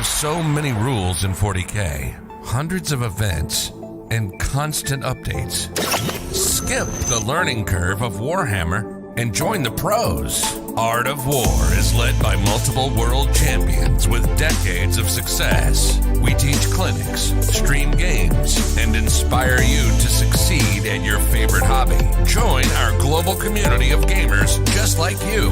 There's so many rules in 40K, hundreds of events, and constant updates. Skip the learning curve of Warhammer and join the pros. Art of War is led by multiple world champions with decades of success. We teach clinics, stream games, and inspire you to succeed at your favorite hobby. Join our global community of gamers just like you.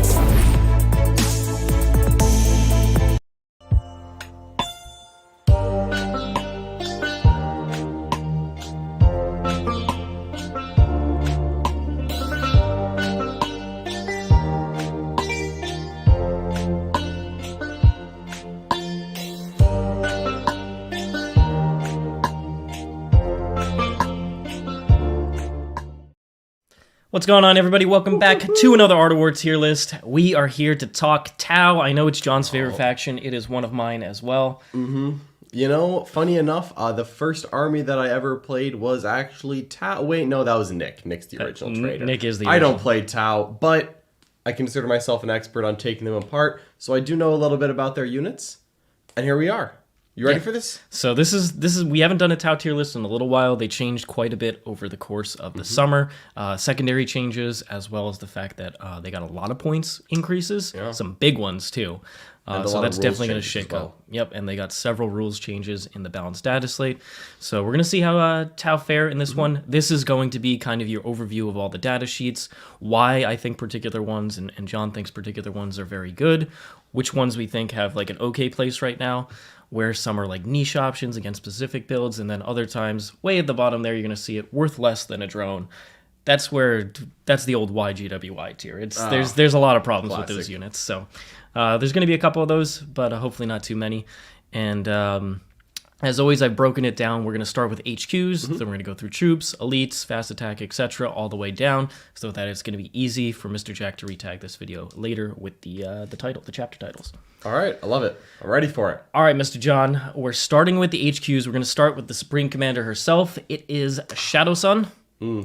What's going on, everybody? Welcome back to another Art Awards tier list. We are here to talk Tau. I know it's John's favorite faction. It is one of mine as well. You know, funny enough, the first army that I ever played was actually Tau. Wait, no, that was Nick. Nick's the original trader. Nick is the original. I don't play Tau, but I consider myself an expert on taking them apart, so I do know a little bit about their units. And here we are. You ready for this? So this is we haven't done a Tau tier list in a little while. They changed quite a bit over the course of the summer. Secondary changes, as well as the fact that they got a lot of points increases, some big ones too. So that's definitely going to shake up. Yep, and they got several rules changes in the balanced data slate. So we're going to see how Tau fare in this one. This is going to be kind of your overview of all the data sheets, why I think particular ones and John thinks particular ones are very good, which ones we think have like an okay place right now, where some are like niche options against specific builds, and then other times, way at the bottom there, you're going to see it worth less than a drone. That's the old YGWY tier. There's a lot of problems with those units. So there's going to be a couple of those, but hopefully not too many. And as always, I've broken it down. We're going to start with HQs, then we're going to go through troops, elites, fast attack, etc., all the way down, so that it's going to be easy for Mr. Jack to retag this video later with the chapter titles. All right, I love it. I'm ready for it. All right, Mr. John, we're starting with the HQs. We're going to start with the Supreme Commander herself. It is Shadow Sun.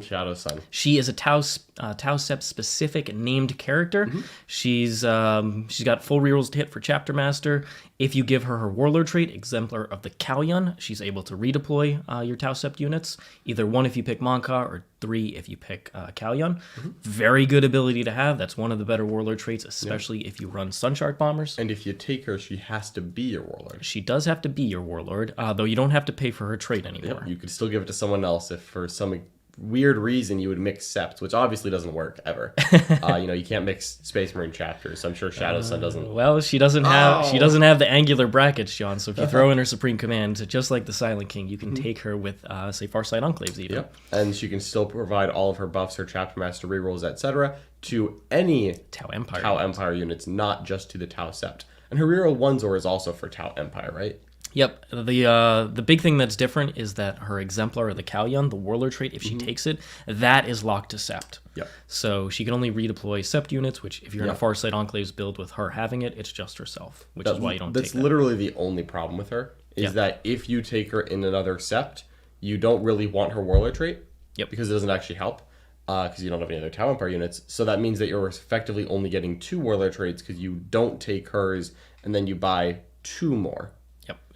Shadow Sun. She is a Tau Sept specific named character. She's got full rerolls to hit for Chapter Master. If you give her Warlord trait, Exemplar of the Kalyan, she's able to redeploy your Tau Sept units. Either 1 if you pick Monka, or 3 if you pick Kalyan. Very good ability to have. That's one of the better Warlord traits, especially if you run Sunshark Bombers. And if you take her, she has to be your Warlord. She does have to be your Warlord, though you don't have to pay for her trait anymore. You could still give it to someone else if for some weird reason you would mix septs, which obviously doesn't work ever. You can't mix Space Marine chapters, so I'm sure Shadow Sun doesn't. Well, she doesn't have the angular brackets, John. So if you throw in her Supreme Command, just like the Silent King, you can take her with say Fireside Enclaves even. Yep. And she can still provide all of her buffs, her Chapter Master rerolls, etc. to any Tau Empire Empire units, not just to the Tau Sept. And her reroll 1-Zor is also for Tau Empire, right? Yep. The big thing that's different is that her Exemplar of the Kalyan, the Warlord trait, if she takes it, that is locked to Sept. Yep. So she can only redeploy Sept units, which if you're in a Farsight Enclaves build with her having it, it's just herself, which is why you don't take that. That's literally the only problem with her, is that if you take her in another Sept, you don't really want her Warlord trait, because it doesn't actually help, because you don't have any other Tau Empire units. So that means that you're effectively only getting 2 Warlord traits because you don't take hers, and then you buy 2 more.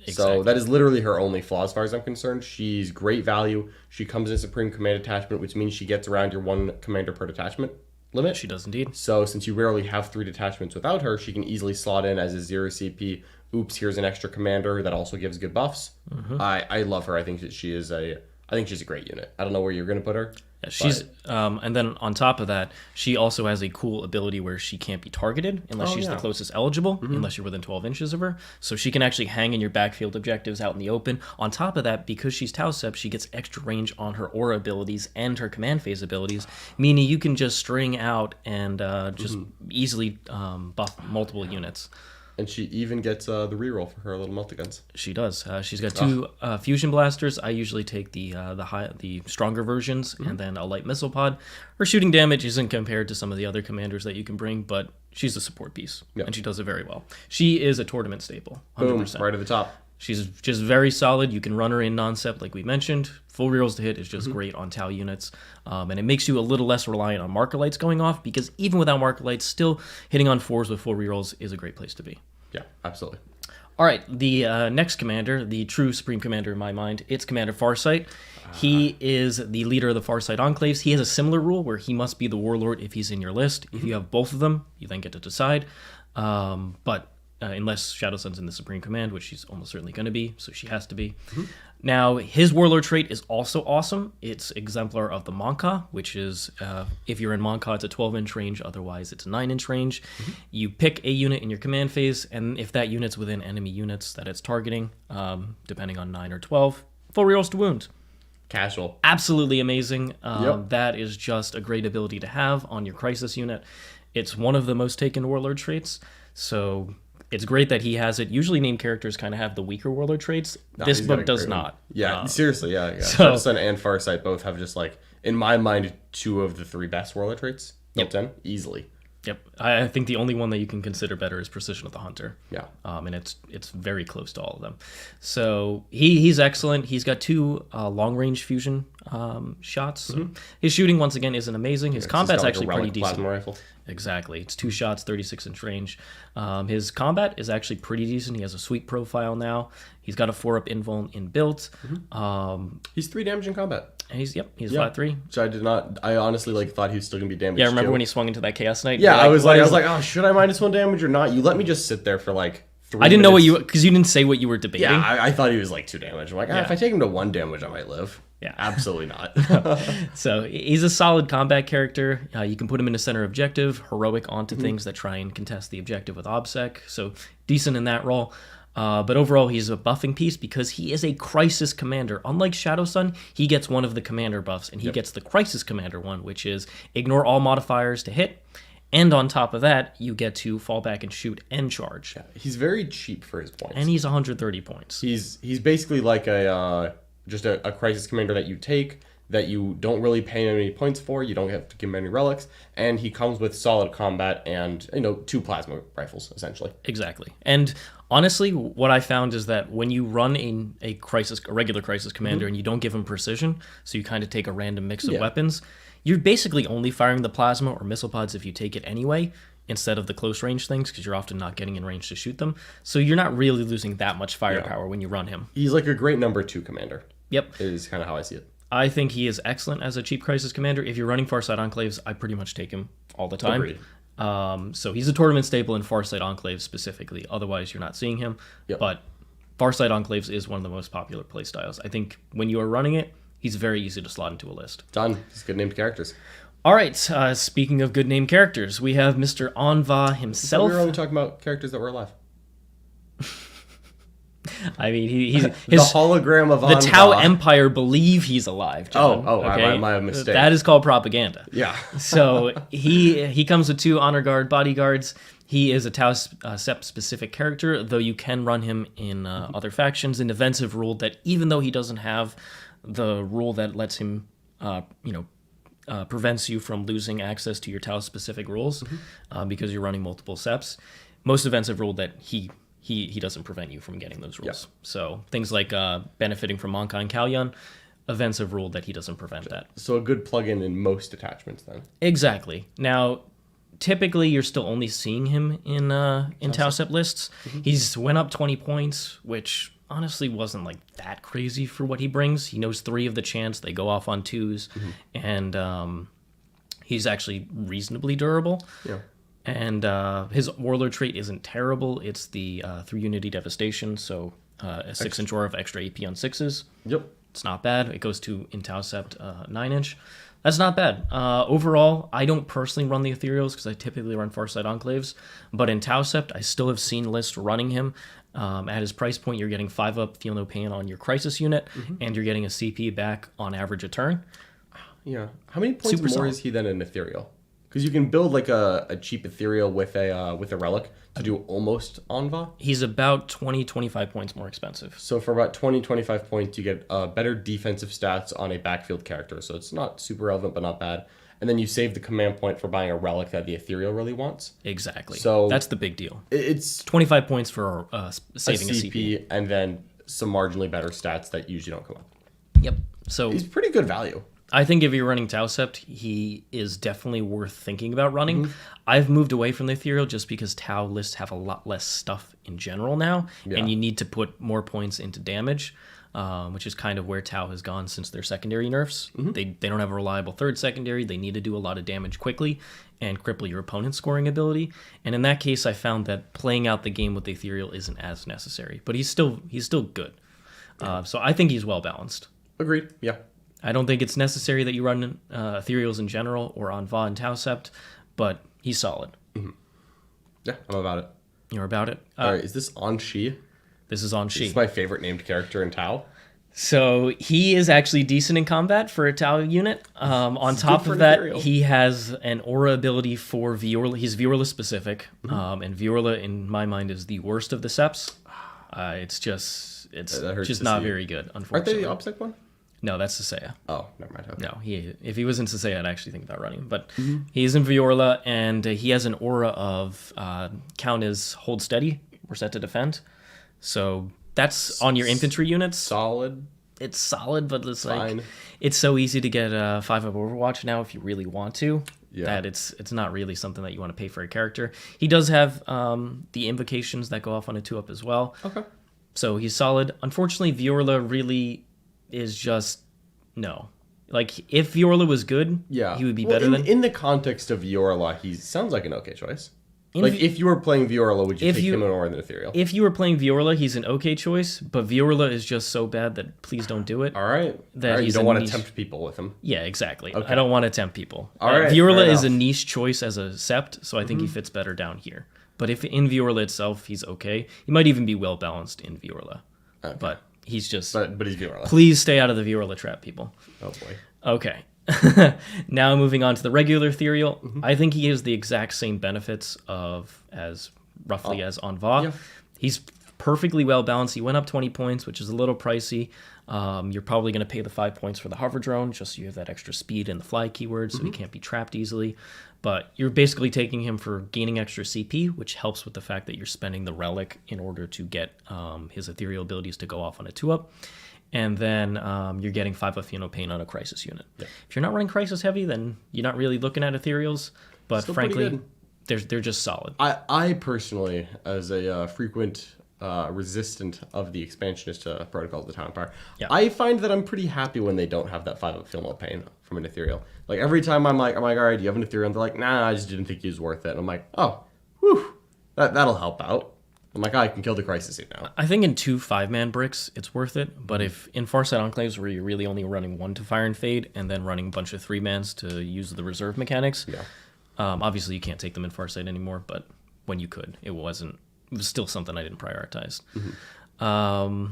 Exactly. So that is literally her only flaw as far as I'm concerned. She's great value. She comes in Supreme Command Detachment, which means she gets around your 1 commander per detachment limit. She does indeed. So since you rarely have 3 detachments without her, she can easily slot in as a 0 CP. Oops, here's an extra commander that also gives good buffs. I love her. I think that she's a great unit. I don't know where you're going to put her. Yeah, she's and then on top of that, she also has a cool ability where she can't be targeted unless she's the closest eligible, unless you're within 12 inches of her. So she can actually hang in your backfield objectives out in the open. On top of that, because she's Tau Sept, she gets extra range on her aura abilities and her command phase abilities, meaning you can just string out and just easily buff multiple units. And she even gets the reroll for her little multi-guns. She does. She's got 2 fusion blasters. I usually take the stronger versions and then a light missile pod. Her shooting damage isn't compared to some of the other commanders that you can bring, but she's a support piece, and she does it very well. She is a tournament staple, 100%. Boom, right at the top. She's just very solid. You can run her in non-sept like we mentioned. Full rerolls to hit is just great on Tau units. And it makes you a little less reliant on marker lights going off, because even without marker lights, still hitting on 4s with full rerolls is a great place to be. Yeah, absolutely. All right, the next commander, the true Supreme Commander in my mind, it's Commander Farsight. He is the leader of the Farsight Enclaves. He has a similar rule where he must be the Warlord if he's in your list. If you have both of them, you then get to decide. But unless Shadow Sun's in the Supreme Command, which she's almost certainly going to be, so she has to be. Now, his Warlord trait is also awesome. It's Exemplar of the Manta, which is, if you're in Manta, it's a 12-inch range. Otherwise, it's a 9-inch range. You pick a unit in your command phase, and if that unit's within enemy units that it's targeting, depending on 9 or 12, full rerolls to wound. Casual. Absolutely amazing. That is just a great ability to have on your Crisis unit. It's one of the most taken Warlord traits, so it's great that he has it. Usually named characters kind of have the weaker Warlord traits. This book does not. Yeah, seriously, yeah. Shadow Sun and Farsight both have just, like, in my mind, 2 of the 3 best Warlord traits. Top 10, easily. Yep, I think the only one that you can consider better is Precision of the Hunter. Yeah, and it's very close to all of them. So he's excellent. He's got 2 long range fusion shots. So his shooting once again isn't amazing. His combat's actually pretty decent. Plasma rifle. Exactly, it's 2 shots, 36-inch range. His combat is actually pretty decent. He has a sweet profile now. He's got a 4-up invuln inbuilt. He's 3 damage in combat. He's flat 3. So I honestly thought he was still gonna be damaged. Yeah, remember when he swung into that Chaos Knight? Yeah, I was like, oh, should I -1 damage or not? You let me just sit there for like 3 I didn't minutes. know because you didn't say what you were debating. Yeah, I thought he was like 2 damage. I'm like, if I take him to 1 damage, I might live. Yeah, absolutely not. So he's a solid combat character. You can put him in a center objective, heroic onto things that try and contest the objective with OBSEC. So decent in that role. But overall, he's a buffing piece because he is a Crisis Commander. Unlike Shadow Sun, he gets one of the Commander buffs, and he gets the Crisis Commander one, which is ignore all modifiers to hit. And on top of that, you get to fall back and shoot and charge. Yeah, he's very cheap for his points. And he's 130 points. He's basically like just a Crisis Commander that you take, that you don't really pay any points for. You don't have to give him any relics. And he comes with solid combat and, 2 plasma rifles, essentially. Exactly. And honestly, what I found is that when you run a regular Crisis Commander and you don't give him precision, so you kind of take a random mix of weapons, you're basically only firing the plasma or missile pods if you take it anyway, instead of the close range things, because you're often not getting in range to shoot them. So you're not really losing that much firepower when you run him. He's like a great number 2 commander. Yep. Is kind of how I see it. I think he is excellent as a cheap Crisis Commander. If you're running Farsight Enclaves, I pretty much take him all the time. Agreed. So he's a tournament staple in Farsight Enclaves specifically. Otherwise, you're not seeing him. Yep. But Farsight Enclaves is one of the most popular playstyles. I think when you are running it, he's very easy to slot into a list. Done. He's good named characters. All right. Speaking of good named characters, we have Mr. Anva himself. We were only talking about characters that were alive. I mean, his the hologram of the Anva. Tau Empire believe he's alive. John, okay? my mistake. That is called propaganda. Yeah. So he comes with 2 Honor Guard bodyguards. He is a Tau Sept specific character, though you can run him in other factions. An offensive rule that, even though he doesn't have the rule that lets him, prevents you from losing access to your Tau specific rules because you're running multiple Septs, most offensive rule that he doesn't prevent you from getting those rules. Yeah. So things like benefiting from Monka and Kalyan, offensive rule that he doesn't prevent that. So a good plug-in in most attachments then. Exactly. Now, typically you're still only seeing him in Tau Sept lists. He's went up 20 points, which honestly wasn't like that crazy for what he brings. He knows 3 of the chance. They go off on 2s. And he's actually reasonably durable. Yeah. And his Warlord trait isn't terrible. It's the 3 Unity Devastation, so a 6-inch aura of extra AP on 6s. Yep. It's not bad. It goes to in Tau Sept 9-inch. That's not bad. Overall, I don't personally run the Ethereals because I typically run Farsight Enclaves, but in Tau Sept, I still have seen lists running him. At his price point, you're getting 5-up Feel No Pain on your Crisis unit, and you're getting a CP back on average a turn. Yeah. How many points more is he than an Ethereal? Because you can build like a cheap Ethereal with a relic to do almost Anva. He's about 20-25 points more expensive. So for about 20-25 points, you get better defensive stats on a backfield character. So it's not super relevant, but not bad. And then you save the command point for buying a relic that the Ethereal really wants. Exactly. So that's the big deal. It's 25 points for saving a CP. And then some marginally better stats that usually don't come up. Yep. So he's pretty good value. I think if you're running Tau Sept, he is definitely worth thinking about running. I've moved away from the Ethereal just because Tau lists have a lot less stuff in general now, and you need to put more points into damage, which is kind of where Tau has gone since their secondary nerfs. They don't have a reliable third secondary. They need to do a lot of damage quickly and cripple your opponent's scoring ability. And in that case, I found that playing out the game with the Ethereal isn't as necessary. But he's still good. So I think he's well balanced. Agreed. Yeah. I don't think it's necessary that you run Ethereals in general or on Va and Tau Sept, but he's solid. Yeah, I'm about it. You're about it? All right, is this Anshi? This is Anshi. This is my favorite named character in Tau. So he is actually decent in combat for a Tau unit. On top of that, he has an aura ability for Viorla. He's Viorla specific, and Viorla, in my mind, is the worst of the Seps. It's just not very good, unfortunately. Aren't they the OBSEC one? No, that's Sasaya. Oh, never mind. Okay. No, if he was in Sasaya, I'd actually think about running. But he's in Viorla, and he has an aura of count as hold steady. We're set to defend. So that's on your infantry units. Solid. It's solid, but it's fine. Like it's so easy to get 5-up Overwatch now if you really want to. Yeah. That it's not really something that you want to pay for a character. He does have the invocations that go off on a 2-up as well. Okay. So he's solid. Unfortunately, Viorla really is just no. Like if Viorla was good, he would be better than. In the context of Viorla, he sounds like an okay choice. If you were playing Viorla, would you take him more than Ethereal? If you were playing Viorla, he's an okay choice, but Viorla is just so bad that please don't do it. All right. You don't want to tempt people with him. Yeah, exactly. Okay. I don't want to tempt people. All right. Viorla is a niche choice as a Sept, so I think he fits better down here. But if in Viorla itself, he's okay. He might even be well balanced in Viorla. Okay. But he's just... But he's Viorla. Please stay out of the Viorla trap, people. Oh, boy. Okay. Now moving on to the regular Ethereal. I think he has the exact same benefits as on Va. Yeah. He's perfectly well balanced. He went up 20 points, which is a little pricey. You're probably going to pay the 5 points for the hover drone, just so you have that extra speed and the fly keyword, so he can't be trapped easily. But you're basically taking him for gaining extra CP, which helps with the fact that you're spending the relic in order to get his ethereal abilities to go off on a 2-up. And then you're getting 5-up Pain on a Crisis unit. Yeah. If you're not running Crisis heavy, then you're not really looking at ethereals. But still frankly, they're just solid. I personally, as a frequent resistant of the expansionist protocols of the Town Empire, I find that I'm pretty happy when they don't have that 5-up Feel No Pain from an ethereal. Like every time I'm like, all right, do you have an ethereal? And they're like, nah, I just didn't think he was worth it. And I'm like, oh, whew, that'll help out. I'm like, I can kill the Crisis suit now. I think in 2 5-man bricks, it's worth it. But if in Farsight Enclaves, where you're really only running 1 to Fire and Fade, and then running a bunch of 3-mans to use the reserve mechanics, obviously you can't take them in Farsight anymore. But when you could, it was still something I didn't prioritize. Fair.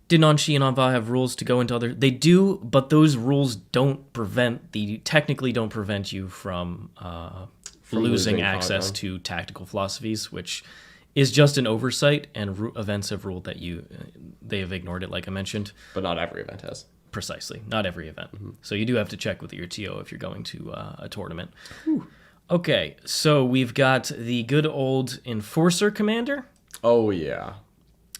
Did Anshi and Anva have rules to go into other? They do, but those rules technically don't prevent you from losing access to tactical philosophies, which is just an oversight, and events have ruled that they have ignored it, like I mentioned. But not every event has. Precisely, not every event. So you do have to check with your TO if you're going to a tournament. Whew. Okay, so we've got the good old Enforcer Commander. Oh, yeah.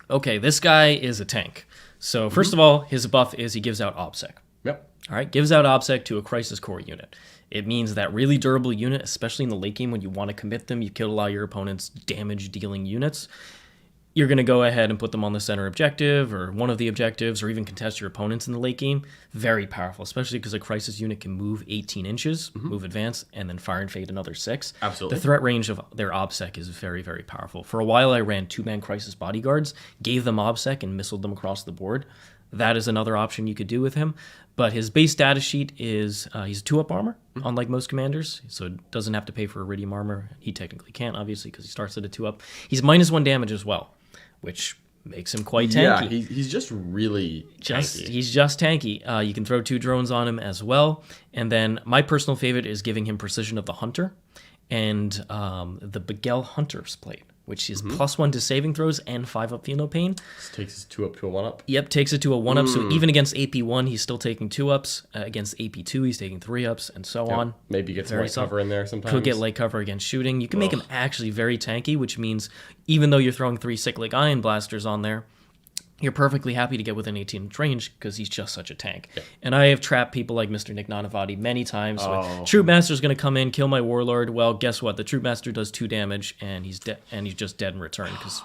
Okay, this guy is a tank. So first of all, his buff is he gives out OBSEC. Yep. All right, gives out OBSEC to a Crisis Core unit. It means that really durable unit, especially in the late game when you want to commit them, you kill a lot of your opponent's damage-dealing units. You're going to go ahead and put them on the center objective or one of the objectives, or even contest your opponents in the late game. Very powerful, especially because a Crisis unit can move 18 inches, move advance, and then Fire and Fade another 6. Absolutely. The threat range of their OBSEC is very, very powerful. For a while, I ran 2-man Crisis bodyguards, gave them OBSEC, and missiled them across the board. That is another option you could do with him. But his base data sheet is he's 2-up armor, unlike most commanders. So it doesn't have to pay for Iridium armor. He technically can't, obviously, because he starts at a 2-up. He's -1 damage as well, which makes him quite tanky. Yeah, he's just really tanky. He's just tanky. You can throw 2 drones on him as well. And then my personal favorite is giving him Precision of the Hunter and the Begel Hunter's Plate, which is +1 to saving throws and 5-up Feel No Pain. This takes it 2-up to a 1-up. Yep, takes it to a 1-up. So even against AP1, he's still taking 2-ups. Against AP2, he's taking 3-ups, and so on. Maybe get some light cover in there sometimes. Could get light cover against shooting. You can make him actually very tanky, which means even though you're throwing 3 Cyclic Ion Blasters on there, you're perfectly happy to get within 18-inch range because he's just such a tank. Yeah. And I have trapped people like Mr. Nick Nanavati many times. Troop Master's going to come in, kill my Warlord. Well, guess what? The Troop Master does 2 damage, and he's dead, and he's just dead in return because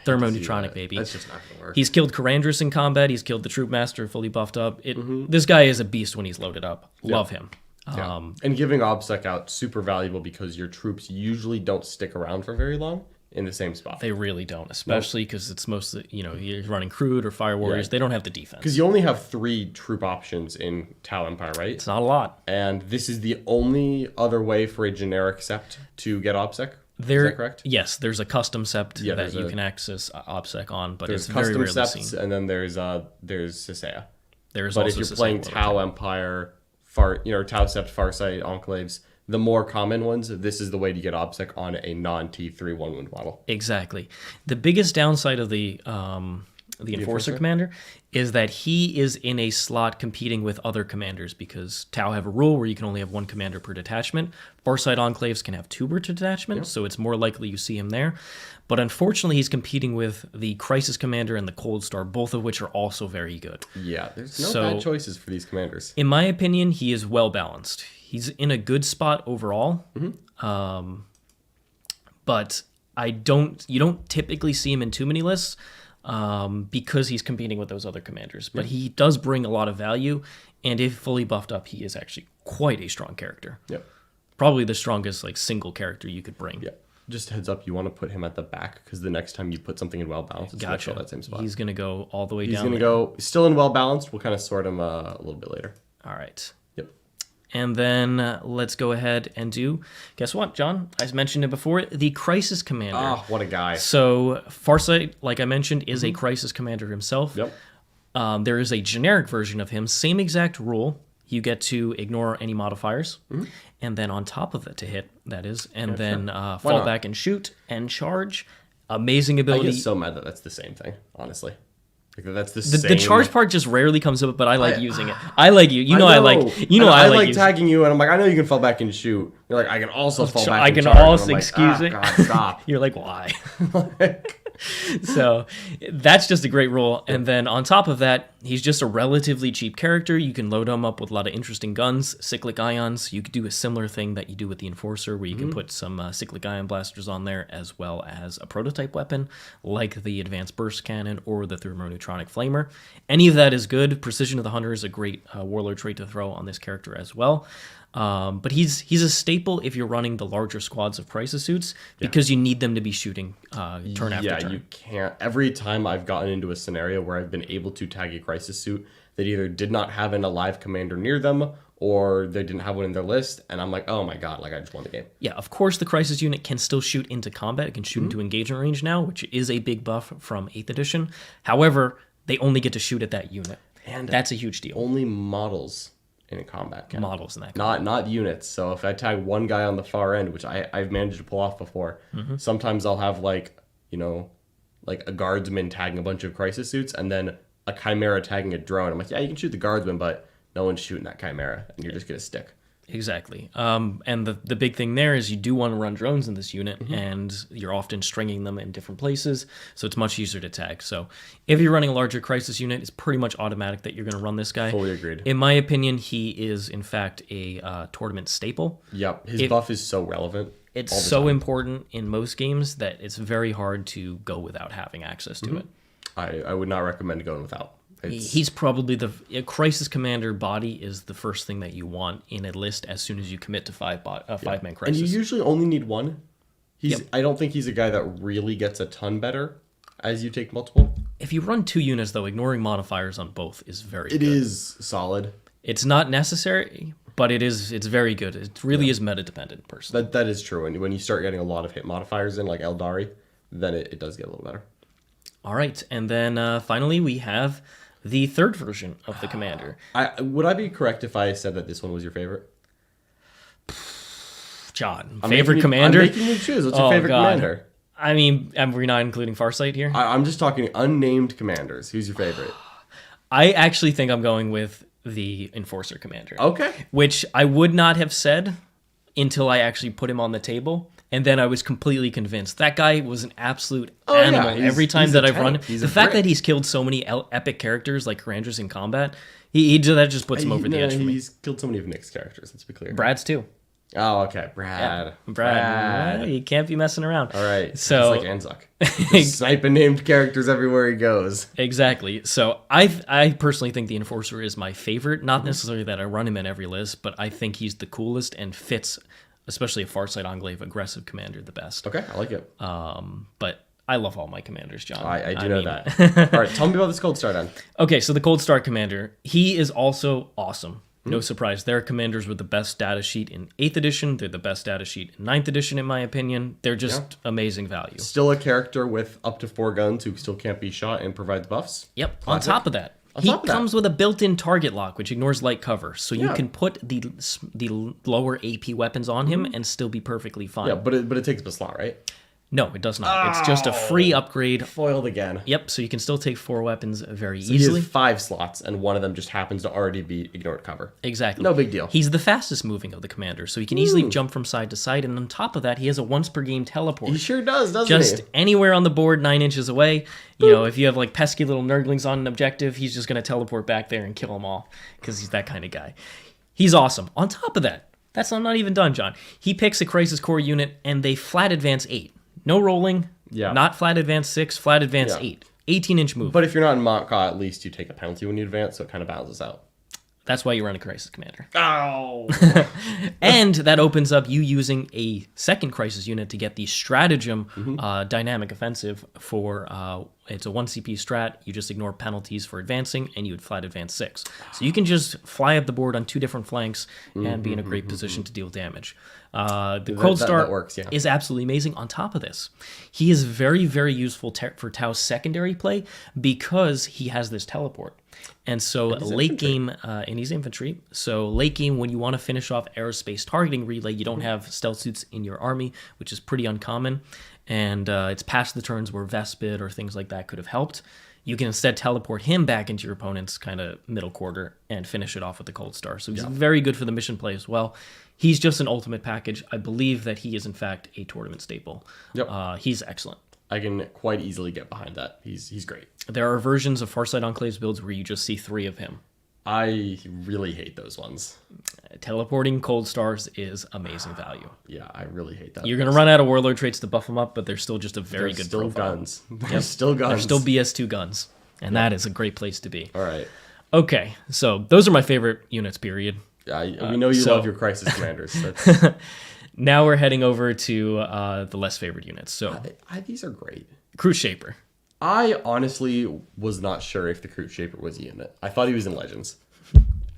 thermoneutronic, baby. That's just not going to work. He's killed Karandras in combat. He's killed the Troop Master fully buffed up. This guy is a beast when he's loaded up. Love him. Yeah. And giving OBSEC out, super valuable because your troops usually don't stick around for very long in the same spot. They really don't, especially because it's mostly, you're running Crude or Fire Warriors. They don't have the defense. Because you only have 3 troop options in Tau Empire, right? It's not a lot. And this is the only other way for a generic sept to get OBSEC. Is that correct? Yes, there's a custom sept that you can access OBSEC on, but it's very rarely seen. And then there's Sisea. But if you're playing Tau Empire, Tau Sept, Farsight, Enclaves, the more common ones, this is the way to get OBSEC on a non-T3 1-wound model. Exactly. The biggest downside of the Enforcer Commander is that he is in a slot competing with other commanders because Tau have a rule where you can only have 1 commander per detachment. Farsight Enclaves can have 2 per detachment, so it's more likely you see him there. But unfortunately, he's competing with the Crisis Commander and the Cold Star, both of which are also very good. Yeah, there's no bad choices for these commanders. In my opinion, he is well balanced. He's in a good spot overall, but you don't typically see him in too many lists because he's competing with those other commanders. But he does bring a lot of value, and if fully buffed up, he is actually quite a strong character. Yep. Probably the strongest single character you could bring. Yeah. Just heads up, you want to put him at the back because the next time you put something in well balanced, it's going to fill that same spot. He's going to go all the way down. He's going to go still in well balanced. We'll kind of sort him a little bit later. All right. Yep. And then let's go ahead and do, guess what, John? I mentioned it before, the Crisis Commander. Ah, what a guy. So Farsight, like I mentioned, is a Crisis Commander himself. Yep. There is a generic version of him, same exact rule. You get to ignore any modifiers, and then on top of it to hit, that is, and then fall back and shoot and charge. Amazing ability. I get so mad that that's the same thing, honestly. Like that's the same. The charge part just rarely comes up, but I like using it. I like you. I like tagging you, and I'm like, I know you can fall back and shoot. You're like, I can also fall back. I and can charge. also like, excuse it. God, stop. You're like, why? So that's just a great rule. And then on top of that, he's just a relatively cheap character. You can load him up with a lot of interesting guns, cyclic ions. You could do a similar thing that you do with the Enforcer, where you can put some cyclic ion blasters on there, as well as a prototype weapon like the Advanced Burst Cannon or the Thermoneutronic Flamer. Any of that is good. Precision of the Hunter is a great warlord trait to throw on this character as well. But he's a staple if you're running the larger squads of crisis suits because you need them to be shooting turn after turn. Yeah, you can't. Every time I've gotten into a scenario where I've been able to tag a crisis suit that either did not have an alive commander near them or they didn't have one in their list, and I'm like, oh my god, like I just won the game. Yeah, of course the crisis unit can still shoot into combat. It can shoot into engagement range now, which is a big buff from 8th edition. However, they only get to shoot at that unit. And that's a huge deal. Only models in a combat count. Models in that not units. So if I tag one guy on the far end, which I've managed to pull off before, sometimes I'll have like a guardsman tagging a bunch of crisis suits and then a chimera tagging a drone. I'm like, yeah, you can shoot the guardsman, but no one's shooting that chimera, and you're just gonna stick. Exactly. And the big thing there is you do want to run drones in this unit, and you're often stringing them in different places, so it's much easier to tag. So if you're running a larger crisis unit, it's pretty much automatic that you're going to run this guy. Fully agreed. In my opinion, he is, in fact, a tournament staple. Yep. His buff is so relevant. It's so important in most games that it's very hard to go without having access to it. I would not recommend going without. He's probably a crisis commander body is the first thing that you want in a list as soon as you commit to five-man crisis. And you usually only need one. I don't think he's a guy that really gets a ton better as you take multiple. If you run 2 units, though, ignoring modifiers on both is very good. It is solid. It's not necessary, but it's very good. It really is meta-dependent, personally. That is true. And when you start getting a lot of hit modifiers in, like Eldari, then it does get a little better. All right. And then finally, we have the third version of the commander. Would I be correct if I said that this one was your favorite? John, favorite commander? I'm making you choose. What's your favorite commander? I mean, we're not including Farsight here? I'm just talking unnamed commanders. Who's your favorite? I actually think I'm going with the Enforcer commander. Okay. Which I would not have said until I actually put him on the table. And then I was completely convinced. That guy was an absolute animal. Every time that I've run him. The fact that he's killed so many epic characters like Carnivores in combat, that just puts him over the edge for me. He's killed so many of Nick's characters, let's be clear. Brad's too. Oh, okay. Brad. Brad. You can't be messing around. All right. So it's like Anzak. Just sniping named characters everywhere he goes. Exactly. So I personally think the Enforcer is my favorite. Not necessarily that I run him in every list, but I think he's the coolest and fits, especially a Farsight Enclave aggressive commander, the best. Okay, I like it. But I love all my commanders, John. I do know that. All right, tell me about this Cold Star then. Okay, so the Cold Star commander, he is also awesome. No surprise. Their commanders were the best data sheet in 8th edition. They're the best data sheet in 9th edition, in my opinion. They're just amazing value. Still a character with up to 4 guns who still can't be shot and provides buffs. Yep. Classic. On top of that, he comes with a built-in target lock, which ignores light cover. So you can put the lower AP weapons on him and still be perfectly fine. Yeah, but it takes up a slot, right? No, it does not. It's just a free upgrade. Foiled again. Yep, so you can still take 4 weapons very easily. He has 5 slots, and one of them just happens to already be ignored cover. Exactly. No big deal. He's the fastest moving of the commanders, so he can easily jump from side to side, and on top of that, he has a once per game teleport. He sure does, doesn't he? Just anywhere on the board 9 inches away. You know, if you have like pesky little nurglings on an objective, he's just going to teleport back there and kill them all, because he's that kind of guy. He's awesome. On top of that, that's not even done, John. He picks a Crisis Core unit, and they flat advance 8. No rolling. Yeah. Not flat advance 6, flat advance 8. 18-inch move. But if you're not in Manta, at least you take a penalty when you advance, so it kind of balances out. That's why you run a Crisis Commander. Ow! And that opens up you using a second Crisis unit to get the Stratagem Dynamic Offensive for... it's a 1 CP strat. You just ignore penalties for advancing, and you would flat advance 6. So you can just fly up the board on 2 different flanks and be in a great position to deal damage. The Cold Star works, is absolutely amazing. On top of this, he is very, very useful for Tau's secondary play because he has this teleport. And so late game, and he's infantry, so late game when you want to finish off aerospace targeting relay, you don't have stealth suits in your army, which is pretty uncommon. And it's past the turns where Vespid or things like that could have helped. You can instead teleport him back into your opponent's kind of middle quarter and finish it off with the Cold Star. So he's very good for the mission play as well. He's just an ultimate package. I believe that he is, in fact, a tournament staple. Yep. He's excellent. I can quite easily get behind that. He's great. There are versions of Farsight Enclaves builds where you just see 3 of him. I really hate those ones. Teleporting Cold Stars is amazing value. Yeah, I really hate that. You're going to run out of Warlord traits to buff them up, but they're still just a very good profile. Guns. They're still guns. They're still BS2 guns, and that is a great place to be. All right. Okay, so those are my favorite units, period. Yeah, we know you love your Crisis Commanders. Now we're heading over to the less favorite units. So these are great. Crude Shaper. I honestly was not sure if the Crude Shaper was a unit. I thought he was in Legends.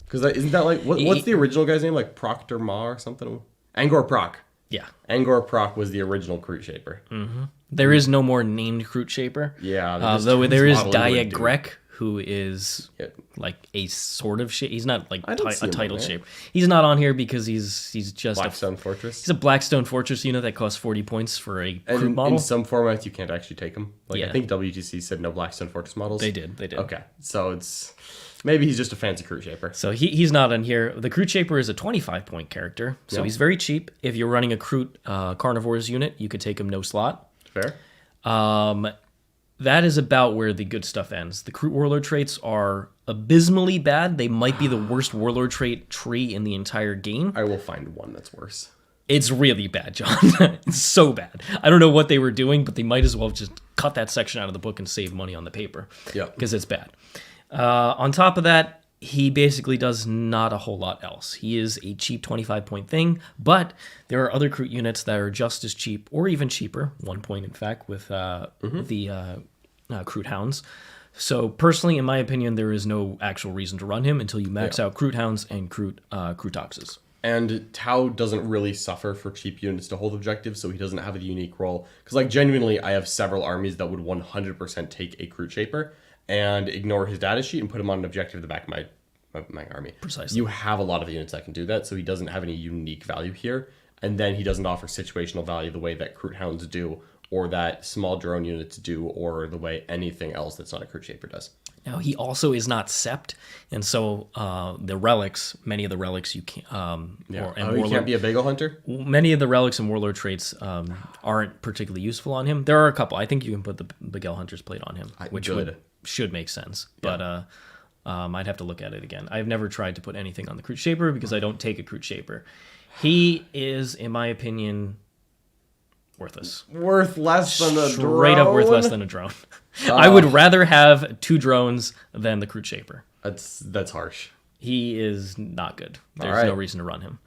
Because isn't that like... what's the original guy's name? Like Proctor Ma or something? Angor Proc. Yeah. Angor Proc was the original Crude Shaper. Mm-hmm. There is no more named Crude Shaper. Yeah. Though there is Daya Grek, who is like a sort of shape. He's not like a title shape. He's not on here because he's just Blackstone Fortress. He's a Blackstone Fortress unit that costs 40 points for a crude model. In some formats, you can't actually take him. Like I think WGC said no Blackstone Fortress models. They did. Okay, so it's maybe he's just a fancy Crude Shaper. So he's not on here. The Crude Shaper is a 25-point character, so he's very cheap. If you're running a Crude Carnivores unit, you could take him no slot. Fair. That is about where the good stuff ends. The Crude Warlord traits are abysmally bad. They might be the worst Warlord trait tree in the entire game. I will find one that's worse. It's really bad, John. It's so bad. I don't know what they were doing, but they might as well just cut that section out of the book and save money on the paper. Yeah. Because it's bad. On top of that, he basically does not a whole lot else. He is a cheap 25-point thing, but there are other Crude units that are just as cheap or even cheaper, 1 point in fact, with the Crude Hounds. So personally, in my opinion, there is no actual reason to run him until you max out Crude Hounds and Crude Toxes. And Tau doesn't really suffer for cheap units to hold objectives, so he doesn't have a unique role. Because like genuinely, I have several armies that would 100% take a Crude Shaper and ignore his data sheet and put him on an objective at the back of my army. Precisely. You have a lot of units that can do that, so he doesn't have any unique value here. And then he doesn't offer situational value the way that Crude Hounds do, or that small drone units do, or the way anything else that's not a Crude Shaper does. Now, he also is not sept, and so the relics, many of the relics you can't... he can't be a bagel hunter? Many of the relics and warlord traits aren't particularly useful on him. There are a couple. I think you can put the Bagel Hunter's plate on him, which should make sense. Yeah. But I'd have to look at it again. I've never tried to put anything on the Crude Shaper because I don't take a Crude Shaper. He is, in my opinion... worthless. Worth less than a drone? Straight up worth less than a drone. I would rather have 2 drones than the Crude Shaper. That's harsh. He is not good. There's no reason to run him.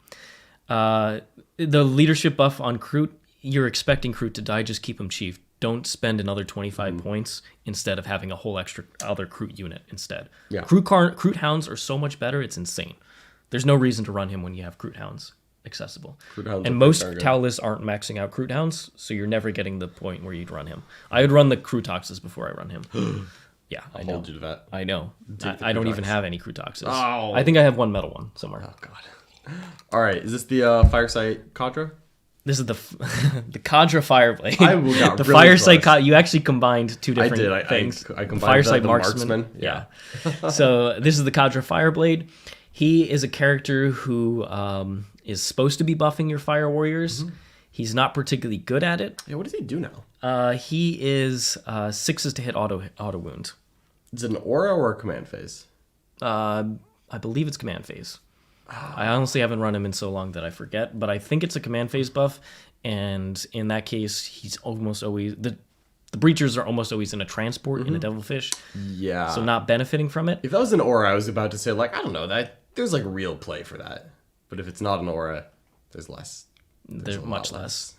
The leadership buff on Crude, you're expecting Crude to die, just keep him chief. Don't spend another 25 points instead of having a whole extra other Crude unit instead. Yeah. Crude Hounds are so much better, it's insane. There's no reason to run him when you have Crude Hounds accessible. And most Tau lists aren't maxing out Crude Hounds, so you're never getting the point where you'd run him. I would run the Crude Toxes before I run him. Yeah, I know. Hold you to that. I know. I don't even have any Crude Toxes. Oh. I think I have one metal one somewhere. Oh, God. All right, is this the Fireside Cadre? This is the Cadre Fireblade. I got the really Fireside you actually combined 2 different things. I combined Fireside the Marksman. Yeah. So this is the Cadre Fireblade. He is a character who is supposed to be buffing your Fire Warriors. Mm-hmm. He's not particularly good at it. Yeah, what does he do now? He is 6s to hit auto wound. Is it an aura or a command phase? I believe it's command phase. I honestly haven't run him in so long that I forget, but I think it's a command phase buff, and in that case, he's almost always... The breachers are almost always in a transport in a Devilfish. Yeah. So not benefiting from it. If that was an aura, I was about to say, I don't know, there's real play for that. But if it's not an aura, there's less. There's much less.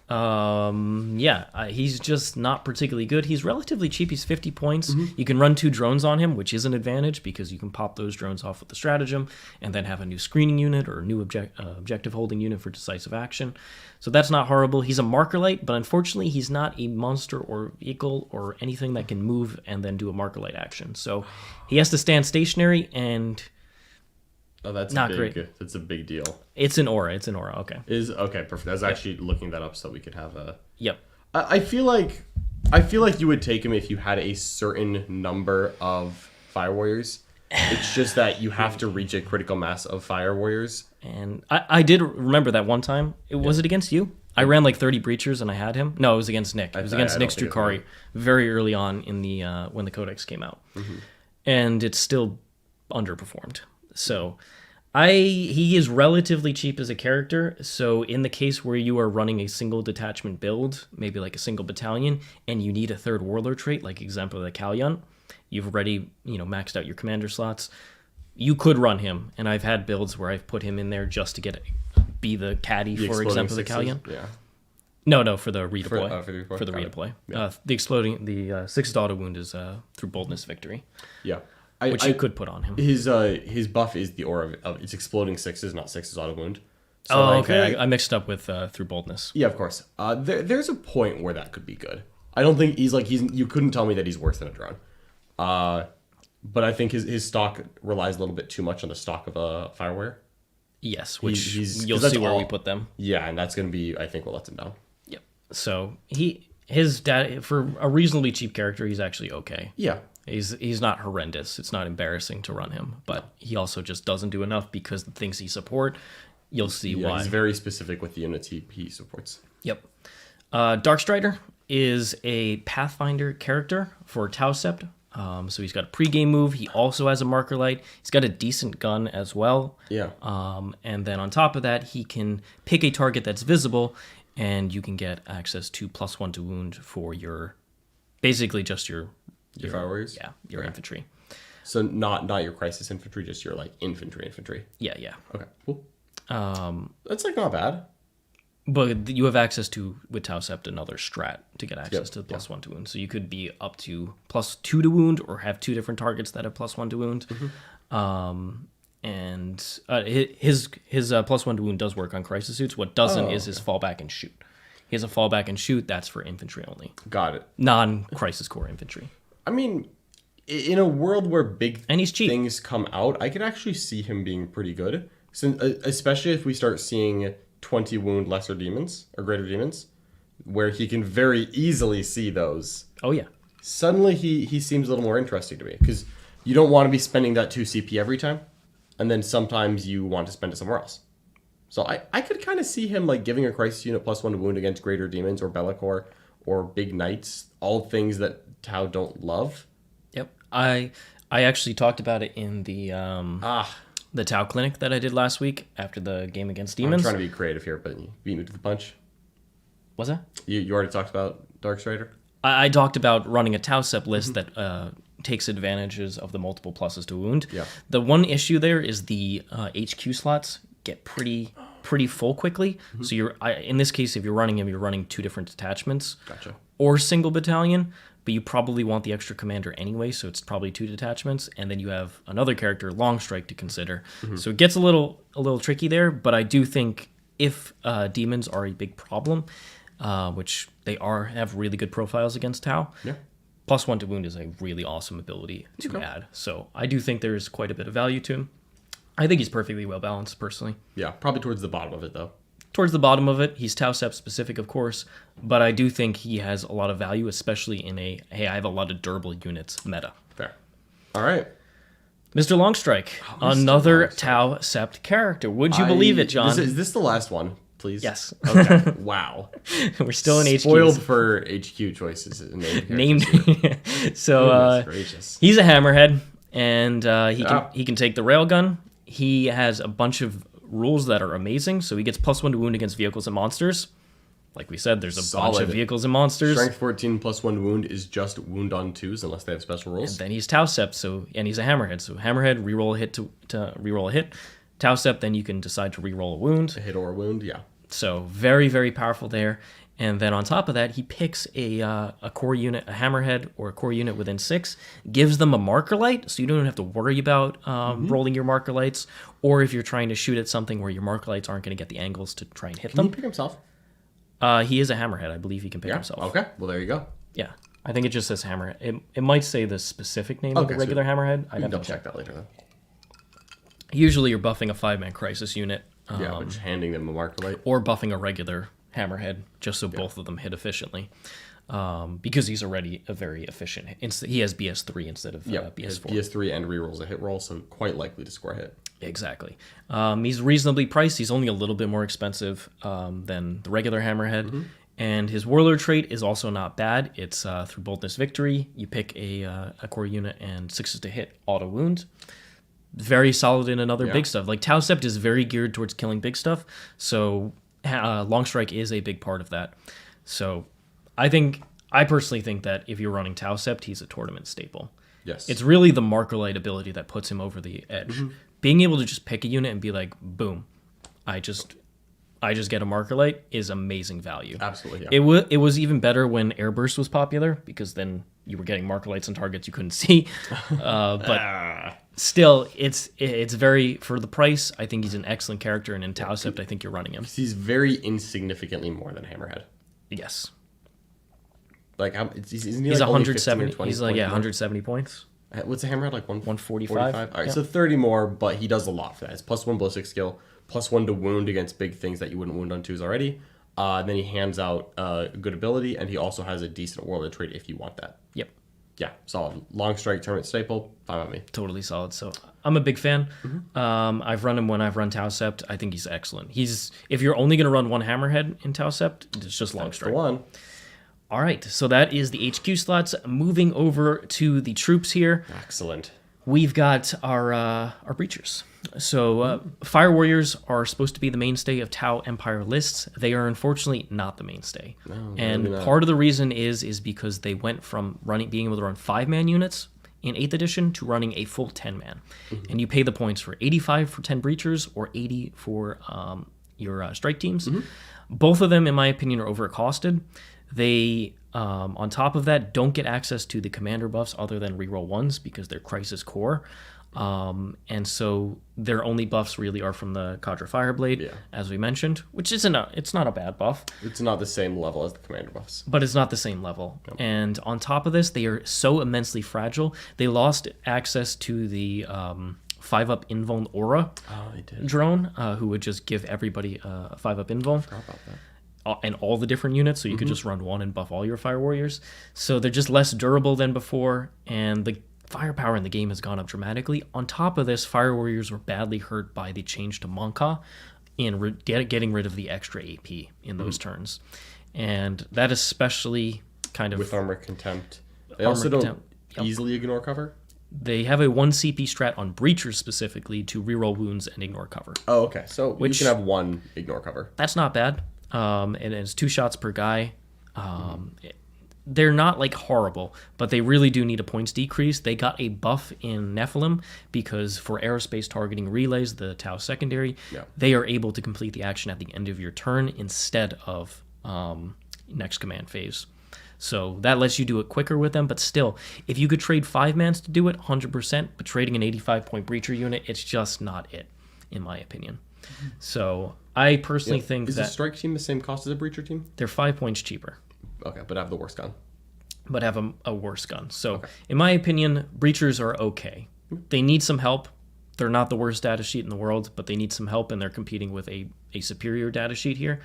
He's just not particularly good. He's relatively cheap. He's 50 points. Mm-hmm. You can run 2 drones on him, which is an advantage because you can pop those drones off with the stratagem and then have a new screening unit or a new objective holding unit for decisive action. So that's not horrible. He's a marker light, but unfortunately he's not a monster or vehicle or anything that can move and then do a marker light action. So he has to stand stationary and... Oh, that's not great. That's a big deal. It's an aura. Okay. Okay, perfect. I was actually looking that up so we could have a. Yep. I feel like you would take him if you had a certain number of Fire Warriors. It's just that you have to reach a critical mass of Fire Warriors. And I did remember that one time. Was it against you? I ran 30 breachers and I had him. No, it was against Nick. It was against Nick Strukari very early on in the when the Codex came out, and it still underperformed. So he is relatively cheap as a character. So in the case where you are running a single detachment build, maybe a single battalion, and you need a 3rd warlord trait, like example the Kalyan, you've already maxed out your commander slots. You could run him, and I've had builds where I've put him in there just to be the caddy, for example, the Kalyan. Yeah. No, for the redeploy. For the redeploy. Yeah. The 6th auto wound is through boldness victory. Yeah. Which you could put on him. His buff is the aura of it's exploding 6s, not 6s auto wound. So okay. I mixed up with through boldness. Yeah, of course. There's a point where that could be good. I don't think he's you couldn't tell me that he's worse than a drone. But I think his stock relies a little bit too much on the stock of a Fire Warrior. Yes, which you'll see where we put them. Yeah, and that's going to be, I think, what lets him down. Yep. So his data for a reasonably cheap character, he's actually okay. Yeah. He's not horrendous. It's not embarrassing to run him, but he also just doesn't do enough because the things he support, you'll see why. He's very specific with the units he supports. Yep. Darkstrider is a Pathfinder character for Tau Sept. So he's got a pregame move. He also has a marker light. He's got a decent gun as well. Yeah. And then on top of that, he can pick a target that's visible, and you can get access to +1 to wound for basically just your Fire Warriors? Yeah, your infantry. So not your crisis infantry, just your infantry. Yeah. Okay, cool. That's not bad. But you have access to, with Tau Sept, another strat to get access to the +1 to wound. So you could be up to +2 to wound, or have 2 different targets that have +1 to wound. Mm-hmm. And his +1 to wound does work on crisis suits. What doesn't is his fallback and shoot. He has a fallback and shoot. That's for infantry only. Got it. Non-crisis core infantry. I mean, in a world where big and he's cheap. Things come out, I could actually see him being pretty good. Since, especially if we start seeing 20 wound lesser demons or greater demons, where he can very easily see those. Oh yeah. suddenly he seems a little more interesting to me. Because you don't want to be spending that 2 CP every time. And then sometimes you want to spend it somewhere else. So I could kind of see him like giving a crisis unit +1 to wound against greater demons or Bellicor or big knights, all things that Tau don't love. Yep. I actually talked about it in the Tau clinic that I did last week after the game against demons. I'm trying to be creative here, but you beat me to the punch. Was that? You already talked about Darkstrider? I talked about running a Tau Sep list that takes advantages of the multiple pluses to wound. Yeah. The one issue there is the HQ slots get pretty full quickly. So in this case, if you're running him, you're running 2 different detachments. Gotcha. Or single battalion, but you probably want the extra commander anyway, so it's probably 2 detachments, and then you have another character, Longstrike, to consider. So it gets a little tricky there, but I do think if demons are a big problem, which they have really good profiles against Tau. Yeah. +1 to wound is a really awesome ability to add. So I do think there's quite a bit of value to him. I think he's perfectly well balanced, personally. Yeah, probably towards the bottom of it, though. Towards the bottom of it, he's Tau Sep specific, of course, but I do think he has a lot of value, especially in I have a lot of durable units meta. Fair. All right. Mr. Longstrike, another Tau Sept character. Would you believe it, John? Is this the last one, please? Yes. Okay. Wow. We're still in HQ. Spoiled for HQ choices. Named. So Goodness gracious. he's a Hammerhead, and he can take the railgun. He has a bunch of rules that are amazing. So he gets +1 to wound against vehicles and monsters. Like we said, there's a bunch of vehicles and monsters. Strength 14 +1 to wound is just wound on 2s unless they have special rules. And then he's Tau Sept, and he's a Hammerhead. So Hammerhead, reroll a hit to reroll a hit. Tau Sept, then you can decide to reroll a wound. A hit or a wound, yeah. So very, very powerful there. And then on top of that, he picks a core unit, a Hammerhead, or a core unit within 6, gives them a marker light, so you don't have to worry about rolling your marker lights, or if you're trying to shoot at something where your marker lights aren't going to get the angles to try and hit them. Can he pick himself? He is a Hammerhead. I believe he can pick himself. Okay, well, there you go. Yeah. I think it just says Hammerhead. It might say the specific name of the regular Hammerhead. I'd have to check that later, then. Usually you're buffing a 5-man crisis unit. But just handing them a marker light. Or buffing a regular Hammerhead, just so both of them hit efficiently. Because he's already a very efficient. He has BS3 instead of BS4. BS3 and rerolls a hit roll, so quite likely to score a hit. Exactly. He's reasonably priced. He's only a little bit more expensive than the regular Hammerhead. And his Warlord trait is also not bad. It's through Boldness Victory. You pick a core unit and 6s to hit, auto wound. Very solid in another big stuff. Like Tau Sept is very geared towards killing big stuff. So Longstrike is a big part of that. So I personally think that if you're running Tau Sept, he's a tournament staple. Yes. It's really the marker light ability that puts him over the edge. Being able to just pick a unit and be like, boom, I just get a marker light is amazing value. Absolutely, yeah. It was even better when Airburst was popular, because then you were getting marker lights on targets you couldn't see. But still, it's very, for the price, I think he's an excellent character, and in Tau Sept, I think you're running him. He's very insignificantly more than Hammerhead. Yes. Like, isn't he he's like 170. He's like 170 points. What's a Hammerhead, like 145? All right, so 30 more, but he does a lot for that. It's +1 ballistic skill, +1 to wound against big things that you wouldn't wound on 2s already. Then he hands out good ability, and he also has a decent Warlord trait if you want that. Yep. Yeah, solid. Long strike, tournament staple, fine by me. Totally solid. So I'm a big fan. I've run him when I've run Tau Sept. I think he's excellent. If you're only going to run one Hammerhead in Tau Sept, it's just Long Strike. The one. All right, so that is the HQ slots. Moving over to the troops here. Excellent. We've got our breachers. So Fire Warriors are supposed to be the mainstay of Tau Empire lists. They are unfortunately not the mainstay. No, and part of the reason is because they went from being able to run 5-man units in 8th edition to running a full 10-man. And you pay the points for 85 for 10 breachers or 80 for your strike teams. Both of them, in my opinion, are overcosted. They, on top of that, don't get access to the commander buffs other than reroll 1s because they're Crisis Core. And so their only buffs really are from the Cadre Fireblade, as we mentioned, which it's not a bad buff. It's not the same level as the commander buffs. But it's not the same level. Yep. And on top of this, they are so immensely fragile. They lost access to the 5-up invuln aura drone, who would just give everybody a 5-up invuln. I forgot about that. and all the different units, so you could just run one and buff all your Fire Warriors. So they're just less durable than before, and the firepower in the game has gone up dramatically. On top of this, Fire Warriors were badly hurt by the change to Manta and getting rid of the extra AP in those turns. And that especially kind of... With Armor Contempt. They also don't easily ignore cover? They have a 1 CP strat on Breachers specifically to reroll wounds and ignore cover. Oh, okay. So you can have 1 ignore cover. That's not bad. And it's 2 shots per guy. They're not like horrible, but they really do need a points decrease. They got a buff in Nephilim because for aerospace targeting relays, the Tau secondary, they are able to complete the action at the end of your turn instead of next command phase. So that lets you do it quicker with them, but still, if you could trade 5-mans to do it, 100%, but trading an 85-point breacher unit, it's just not it, in my opinion. So I personally think Is that... the strike team the same cost as a breacher team? They're 5 points cheaper. Okay, but have the worst gun. But have a worse gun. So in my opinion, breachers are okay. They need some help. They're not the worst data sheet in the world, but they need some help, and they're competing with a superior data sheet here.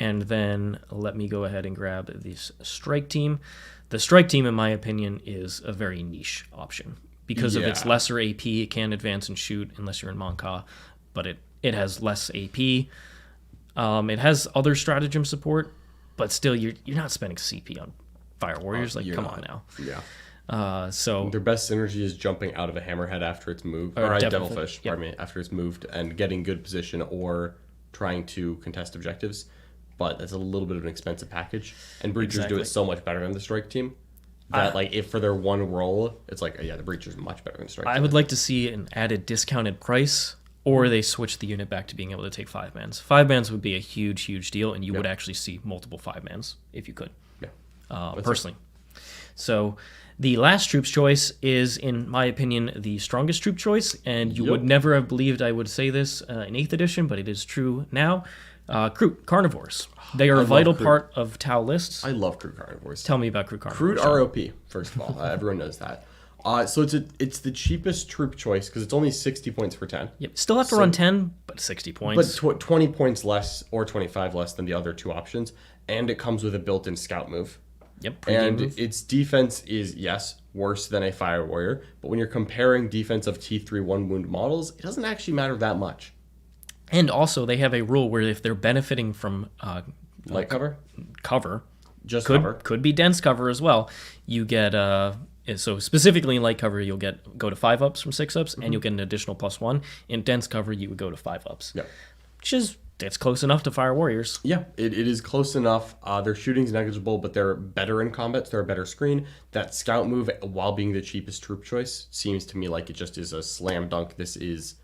And then let me go ahead and grab this strike team. The strike team, in my opinion, is a very niche option. Because of its lesser AP, it can advance and shoot unless you're in Monka, but it has less AP. It has other stratagem support, but still, you're not spending CP on Fire Warriors. Come on now. Yeah. So their best synergy is jumping out of a Hammerhead after it's moved, or a Devilfish, pardon me, after it's moved, and getting good position or trying to contest objectives. But that's a little bit of an expensive package, and Breachers do it so much better than the Strike team that if for their one roll, it's like the Breachers much better than the Strike team. I would like to see an added discounted price, or they switch the unit back to being able to take 5-mans. 5-mans would be a huge deal, and you would actually see multiple 5-mans if you could. Yeah, personally. So the last troop's choice is, in my opinion, the strongest troop choice, and you would never have believed I would say this in 8th edition, but it is true now. Crude Carnivores. They are a vital part of Tau lists. I love Crude Carnivores. Tell me about Crude Carnivores. Crude ROP, first of all. Everyone knows that. So it's the cheapest troop choice because it's only 60 points for 10. Yep. Still have to run 10, but 60 points. But 20 points less or 25 less than the other 2 options, and it comes with a built-in scout move. Yep. And its defense is, worse than a Fire Warrior, but when you're comparing defense of T3 1-wound models, it doesn't actually matter that much. And also, they have a rule where if they're benefiting from light cover, could be dense cover as well. You get so specifically in light cover, you'll go to 5-ups from 6-ups, and you'll get an additional +1. In dense cover, you would go to 5-ups. Yeah, which is close enough to Fire Warriors. Yeah, it is close enough. Their shooting's negligible, but they're better in combat. So they're a better screen. That scout move, while being the cheapest troop choice, seems to me like it just is a slam dunk. This is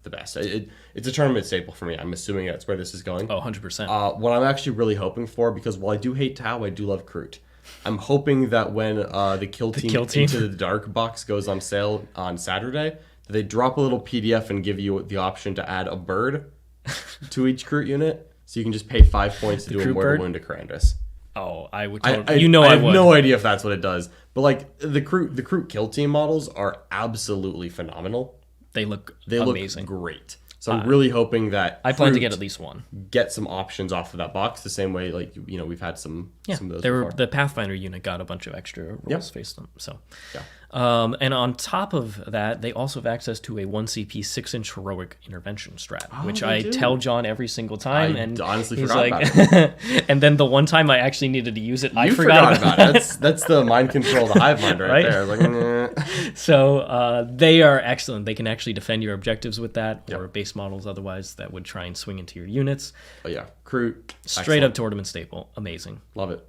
the best. It's a tournament staple for me. I'm assuming that's where this is going. Oh, 100%. What I'm actually really hoping for, because while I do hate Tau, I do love Crude. I'm hoping that when the Kill Team Into the Dark box goes on sale on Saturday, that they drop a little PDF and give you the option to add a bird to each Crude unit, so you can just pay 5 points to do a mortal wound to Karandus. Oh, I would. I have no idea if that's what it does, but like the Crude Kill Team models are absolutely phenomenal. They look amazing. Look great. So I'm really hoping that I plan to get at least one. Get some options off of that box the same way, like we've had some of those. The Pathfinder unit got a bunch of extra rolls faced them. So, and on top of that, they also have access to a 1 CP 6-inch heroic intervention strat, which I tell John every single time. And honestly he's forgot like, about it. And then the one time I actually needed to use it, I forgot about it. That's the mind control of the hive mind right there. Like, So they are excellent. They can actually defend your objectives with that, or base models otherwise that would try and swing into your units. Oh yeah, Crude. Straight up tournament staple. Amazing. Love it.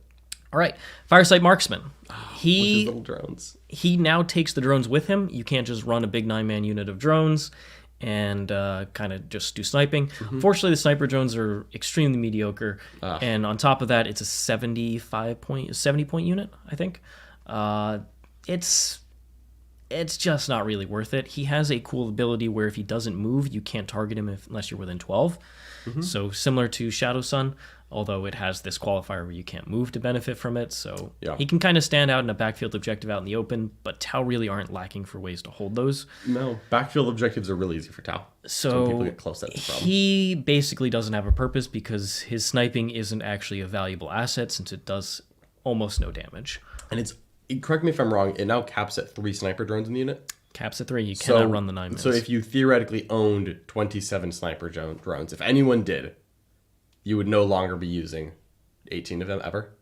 All right, Fireside Marksman. With his little drones. He now takes the drones with him. You can't just run a big 9-man unit of drones and kind of just do sniping. Fortunately, the sniper drones are extremely mediocre. And on top of that, it's a 70-point unit, I think. It's just not really worth it. He has a cool ability where if he doesn't move, you can't target him unless you're within 12. So similar to Shadow Sun, although it has this qualifier where you can't move to benefit from it. So Yeah. he can kind of stand out in a backfield objective out in the open, but Tau really aren't lacking for ways to hold those. No, backfield objectives are really easy for Tau. So when people get close, that's the problem. he basically doesn't have a purpose because his sniping isn't actually a valuable asset since it does almost no damage. And correct me if I'm wrong, it now caps at 3 sniper drones in the unit. Caps at 3, you cannot run the 9 mins. So if you theoretically owned 27 sniper drones, if anyone did, you would no longer be using 18 of them ever.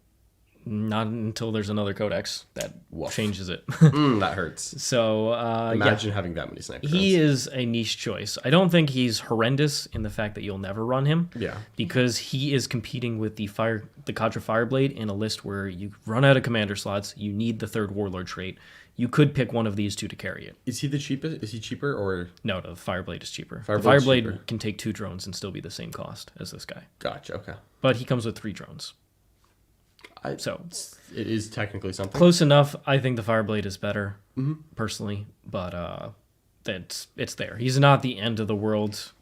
Not until there's another codex that changes it. That hurts. So Imagine having that many sniper drones. he is a niche choice. I don't think he's horrendous in the fact that you'll never run him. Yeah. Because he is competing with the Kadra Fireblade in a list where you run out of commander slots. You need the 3rd Warlord trait. You could pick one of these 2 to carry it. Is he the cheapest? Is he cheaper or? No, the Fireblade is cheaper. Fireblade's the Fireblade cheaper. can take 2 drones and still be the same cost as this guy. Gotcha. Okay. But he comes with 3 drones. So it is technically something. close enough. I think the Fireblade is better, personally, but it's there. He's not the end of the world,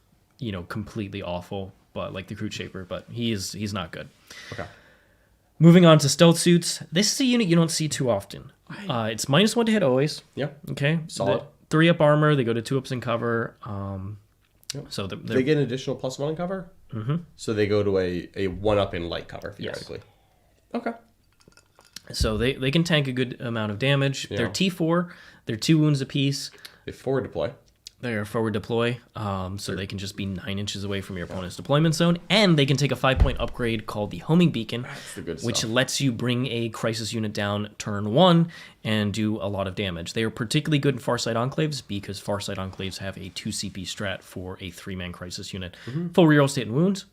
completely awful, but like the Crude Shaper, but he's not good. Okay. Moving on to stealth suits. This is a unit you don't see too often. It's -1 to hit always. Yeah. Okay. Solid. 3-up armor. They go to 2-ups in cover. So They get an additional +1 in cover. Mm-hmm. So they go to a 1-up in light cover theoretically. Yes. Okay. So they can tank a good amount of damage. Yeah. They're T4. They're 2 wounds apiece. They forward deploy. They're forward deploy, so they can just be 9 inches away from your opponent's deployment zone, and they can take a 5-point upgrade called the Homing Beacon, which lets you bring a crisis unit down turn 1 and do a lot of damage. They are particularly good in Fireside Enclaves because Fireside Enclaves have a 2 CP strat for a 3-man crisis unit. Full reroll state and wounds.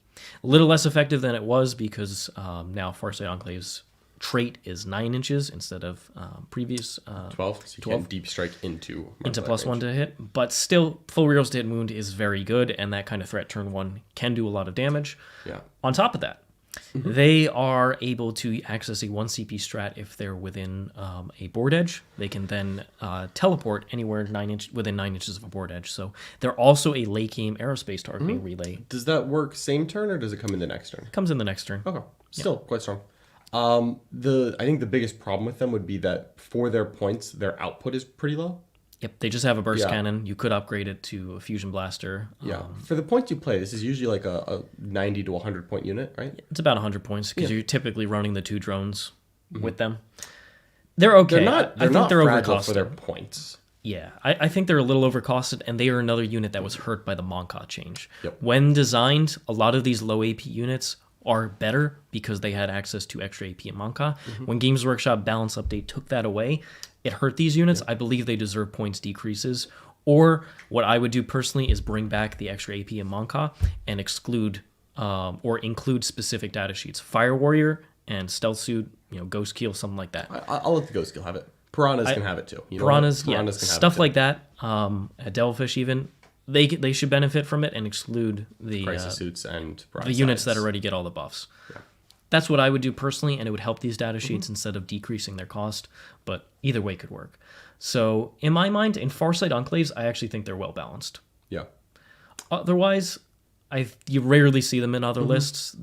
A little less effective than it was because now Fireside Enclaves trait is 9 inches instead of previous 12, so you 12. can deep strike into +1 to hit, but still full reroll to hit wound is very good, and that kind of threat turn 1 can do a lot of damage. Yeah. On top of that, they are able to access a 1 CP strat if they're within a board edge. They can then teleport anywhere within 9 inches of a board edge. So they're also a late game aerospace targeting relay. Does that work same turn or does it come in the next turn? Comes in the next turn. Okay. Still quite strong. I think the biggest problem with them would be that for their points, their output is pretty low. Yep, they just have a burst cannon. You could upgrade it to a fusion blaster. Yeah. For the points you play, this is usually like a 90 to 100 point unit, right? It's about 100 points because you're typically running the 2 drones with them. They're okay. They're I think not they're fragile overcosted for their points. Yeah, I think they're a little overcosted, and they are another unit that was hurt by the Manta change. Yep. When designed, a lot of these low AP units are better because they had access to extra AP and Manta. When Games Workshop Balance Update took that away, it hurt these units. I believe they deserve points decreases. Or what I would do personally is bring back the extra AP and Manta and exclude or include specific data sheets. Fire Warrior and Stealth Suit, Ghost Keel, something like that. I'll let the Ghost Keel have it. Piranhas can have it too. Piranhas can have stuff it like that. A Devilfish even. They should benefit from it and exclude the crisis suits and the units that already get all the buffs. Yeah. That's what I would do personally, and it would help these data sheets instead of decreasing their cost. But either way could work. So in my mind, in Farsight Enclaves, I actually think they're well balanced. Yeah. Otherwise, you rarely see them in other lists.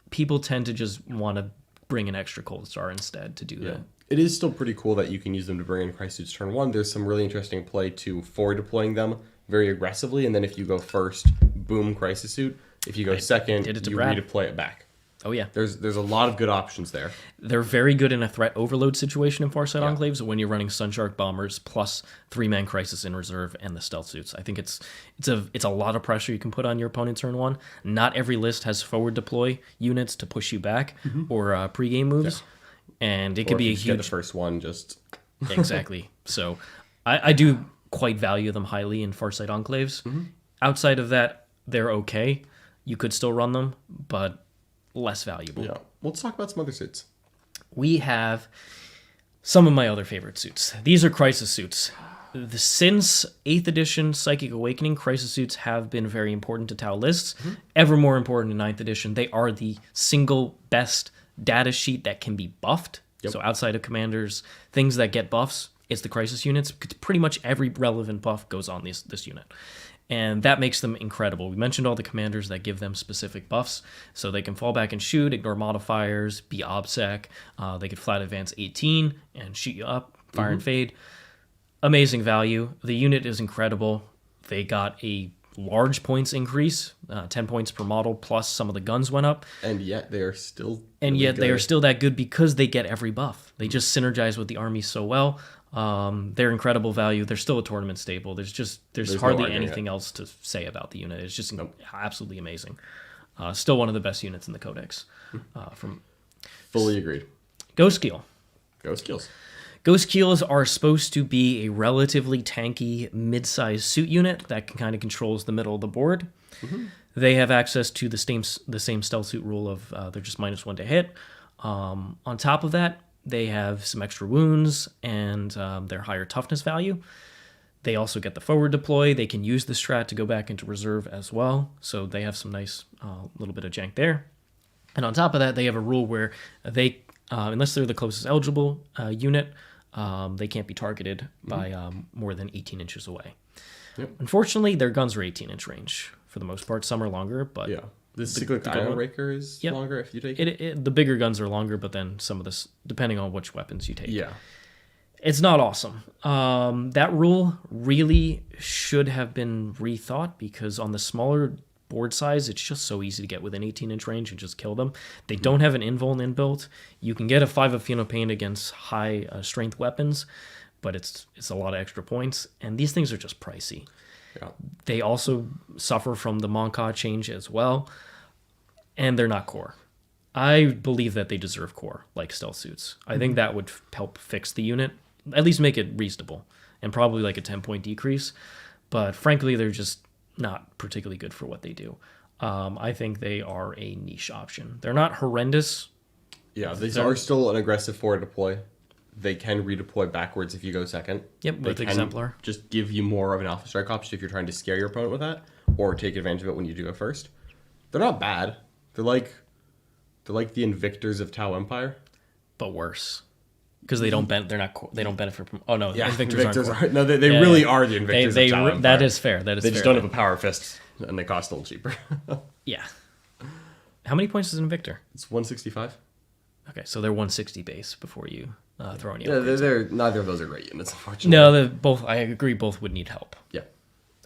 People tend to just want to bring an extra Cold Star instead to do that. It is still pretty cool that you can use them to bring in crisis suits turn 1. There's some really interesting play to forward deploying them very aggressively, and then if you go first, boom, crisis suit. If you go second, you redeploy it back. Oh yeah, there's a lot of good options there. They're very good in a threat overload situation in Farsight Enclaves when you're running Sunshark Bombers plus 3-man crisis in reserve and the stealth suits. I think it's a lot of pressure you can put on your opponent turn 1. Not every list has forward deploy units to push you back or pregame moves, and it could be a huge. Get the first one just exactly. So I do quite value them highly in Farsight Enclaves. Outside of that, they're okay. You could still run them, but less valuable. Yeah. Well, let's talk about some other suits. We have some of my other favorite suits. These are crisis suits. Since 8th edition Psychic Awakening, crisis suits have been very important to Tau lists. Ever more important in 9th edition. They are the single best data sheet that can be buffed. So outside of commanders, things that get buffs, it's the crisis units, because pretty much every relevant buff goes on this unit. And that makes them incredible. We mentioned all the commanders that give them specific buffs. So they can fall back and shoot, ignore modifiers, be OBSEC. They could flat advance 18 and shoot you up, fire and fade. Amazing value. The unit is incredible. They got a large points increase, 10 points per model, plus some of the guns went up. And yet they are still they are still that good because they get every buff. They just synergize with the army so well. They're incredible value. They're still a tournament staple. There's hardly anything else to say about the unit. It's just absolutely amazing. Still one of the best units in the Codex. Fully agreed. Ghost Keel. Ghost Keels. Ghost Keels are supposed to be a relatively tanky mid-sized suit unit that kind of controls the middle of the board. They have access to the same stealth suit rule of they're just -1 to hit. On top of that, they have some extra wounds and their higher toughness value. They also get the forward deploy. They can use the strat to go back into reserve as well. So they have some nice little bit of jank there. And on top of that, they have a rule where they, unless they're the closest eligible unit, they can't be targeted by more than 18 inches away. Yep. Unfortunately, their guns are 18-inch range for the most part. Some are longer, but the cyclic iron raker is longer if you take it. The bigger guns are longer, but then some of this, depending on which weapons you take. Yeah. It's not awesome. That rule really should have been rethought because on the smaller board size, it's just so easy to get within 18-inch range and just kill them. They don't have an invuln inbuilt. You can get a 5 of Phenopain against high strength weapons, but it's a lot of extra points, and these things are just pricey. Yeah. They also suffer from the Monka change as well, and they're not core. I believe that they deserve core, like stealth suits. I think that would help fix the unit, at least make it reasonable, and probably like a 10-point decrease. But frankly, they're just not particularly good for what they do. I think they are a niche option. They're not horrendous. Yeah, these are still an aggressive forward deploy. They can redeploy backwards if you go second. Yep, with Exemplar. Just give you more of an alpha strike option if you're trying to scare your opponent with that, or take advantage of it when you do go first. They're not bad. They're like the Invictors of Tau Empire, but worse. Because they don't they don't benefit from. Oh no, yeah, Invictors aren't. No, they really are the Invictors of Tau Empire. That is fair. They just don't have a power fist, and they cost a little cheaper. Yeah. How many points is an Invictor? It's 165. Okay, so they're 160 base before you throw any. Yeah, neither of those are great units, unfortunately. No, both. I agree. Both would need help. Yeah.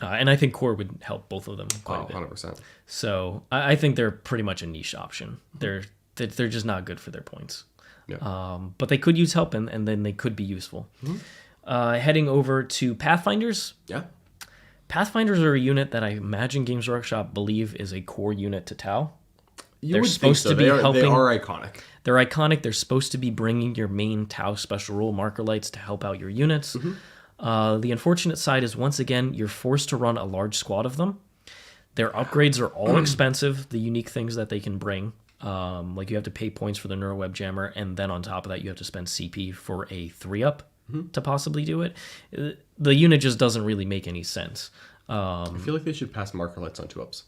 And I think core would help both of them quite a bit. 100%. So I think they're pretty much a niche option. They're just not good for their points. Yeah. But they could use help, and then they could be useful. Heading over to Pathfinders. Yeah. Pathfinders are a unit that I imagine Games Workshop believe is a core unit to Tau. They're supposed to be helping. They are iconic. They're iconic. They're supposed to be bringing your main Tau special rule marker lights to help out your units. The unfortunate side is, once again, you're forced to run a large squad of them. Their upgrades are all expensive, the unique things that they can bring. Like you have to pay points for the Neuroweb Jammer, and then on top of that, you have to spend CP for a 3-up to possibly do it. The unit just doesn't really make any sense. I feel like they should pass marker lights on 2-ups.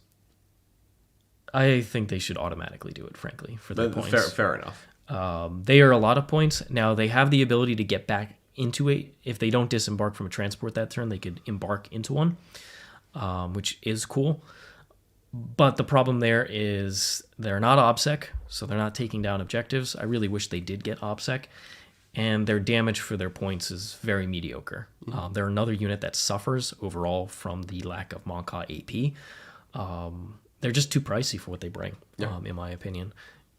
I think they should automatically do it, frankly, for their points. Fair enough. They are a lot of points. Now, they have the ability to get back into it. If they don't disembark from a transport that turn, they could embark into one, which is cool. But the problem there is they're not OBSEC, so they're not taking down objectives. I really wish they did get OBSEC. And their damage for their points is very mediocre. They're another unit that suffers overall from the lack of Monka AP. They're just too pricey for what they bring, in my opinion.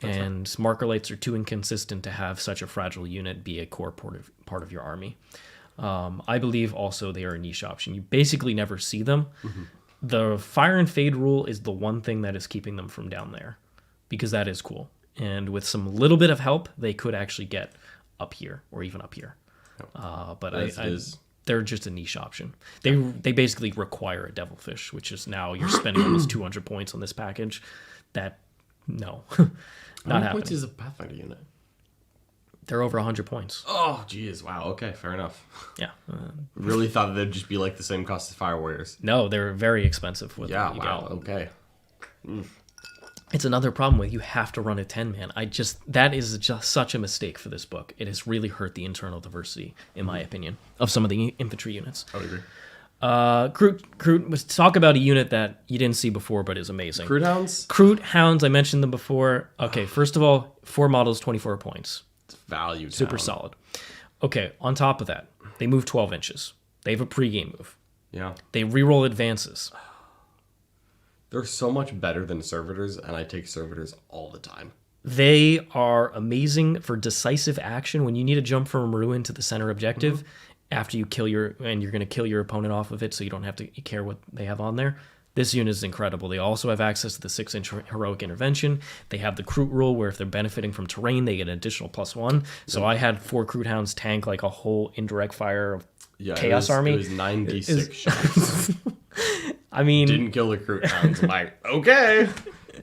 And marker lights are too inconsistent to have such a fragile unit be a core part of your army. I believe also they are a niche option. You basically never see them. The fire and fade rule is the one thing that is keeping them from down there, because that is cool. And with some little bit of help, they could actually get up here or even up here. But they're just a niche option. They basically require a Devilfish, which is now you're spending almost 200 points on this package. Not How many happening. points is a Pathfinder unit? They're over 100 points. Oh, geez. Wow. Okay, fair enough. Yeah. Really thought they'd just be like the same cost as Fire Warriors. No, they're very expensive. With Yeah, you wow. get. Okay. It's another problem with you have to run a 10-man. That is just such a mistake for this book. It has really hurt the internal diversity, in my opinion, of some of the infantry units. I would agree. Let's talk about a unit that you didn't see before, but is amazing. Crude Hounds? Crude Hounds, I mentioned them before. Okay, first of all, 4 models, 24 points. It's value. Super solid. Okay, on top of that, they move 12 inches. They have a pre-game move. Yeah. They reroll advances. They're so much better than servitors, and I take servitors all the time. They are amazing for decisive action when you need to jump from ruin to the center objective after you kill you're going to kill your opponent off of it, so you don't have to care what they have on there. This unit is incredible. They also have access to the 6-inch heroic intervention. They have the Crude rule where if they're benefiting from terrain, they get an additional +1. So I had 4 Crude Hounds tank like a whole indirect fire of Chaos Army. It was 96 shots. I mean... Didn't kill the Crude Hounds. I'm like, okay.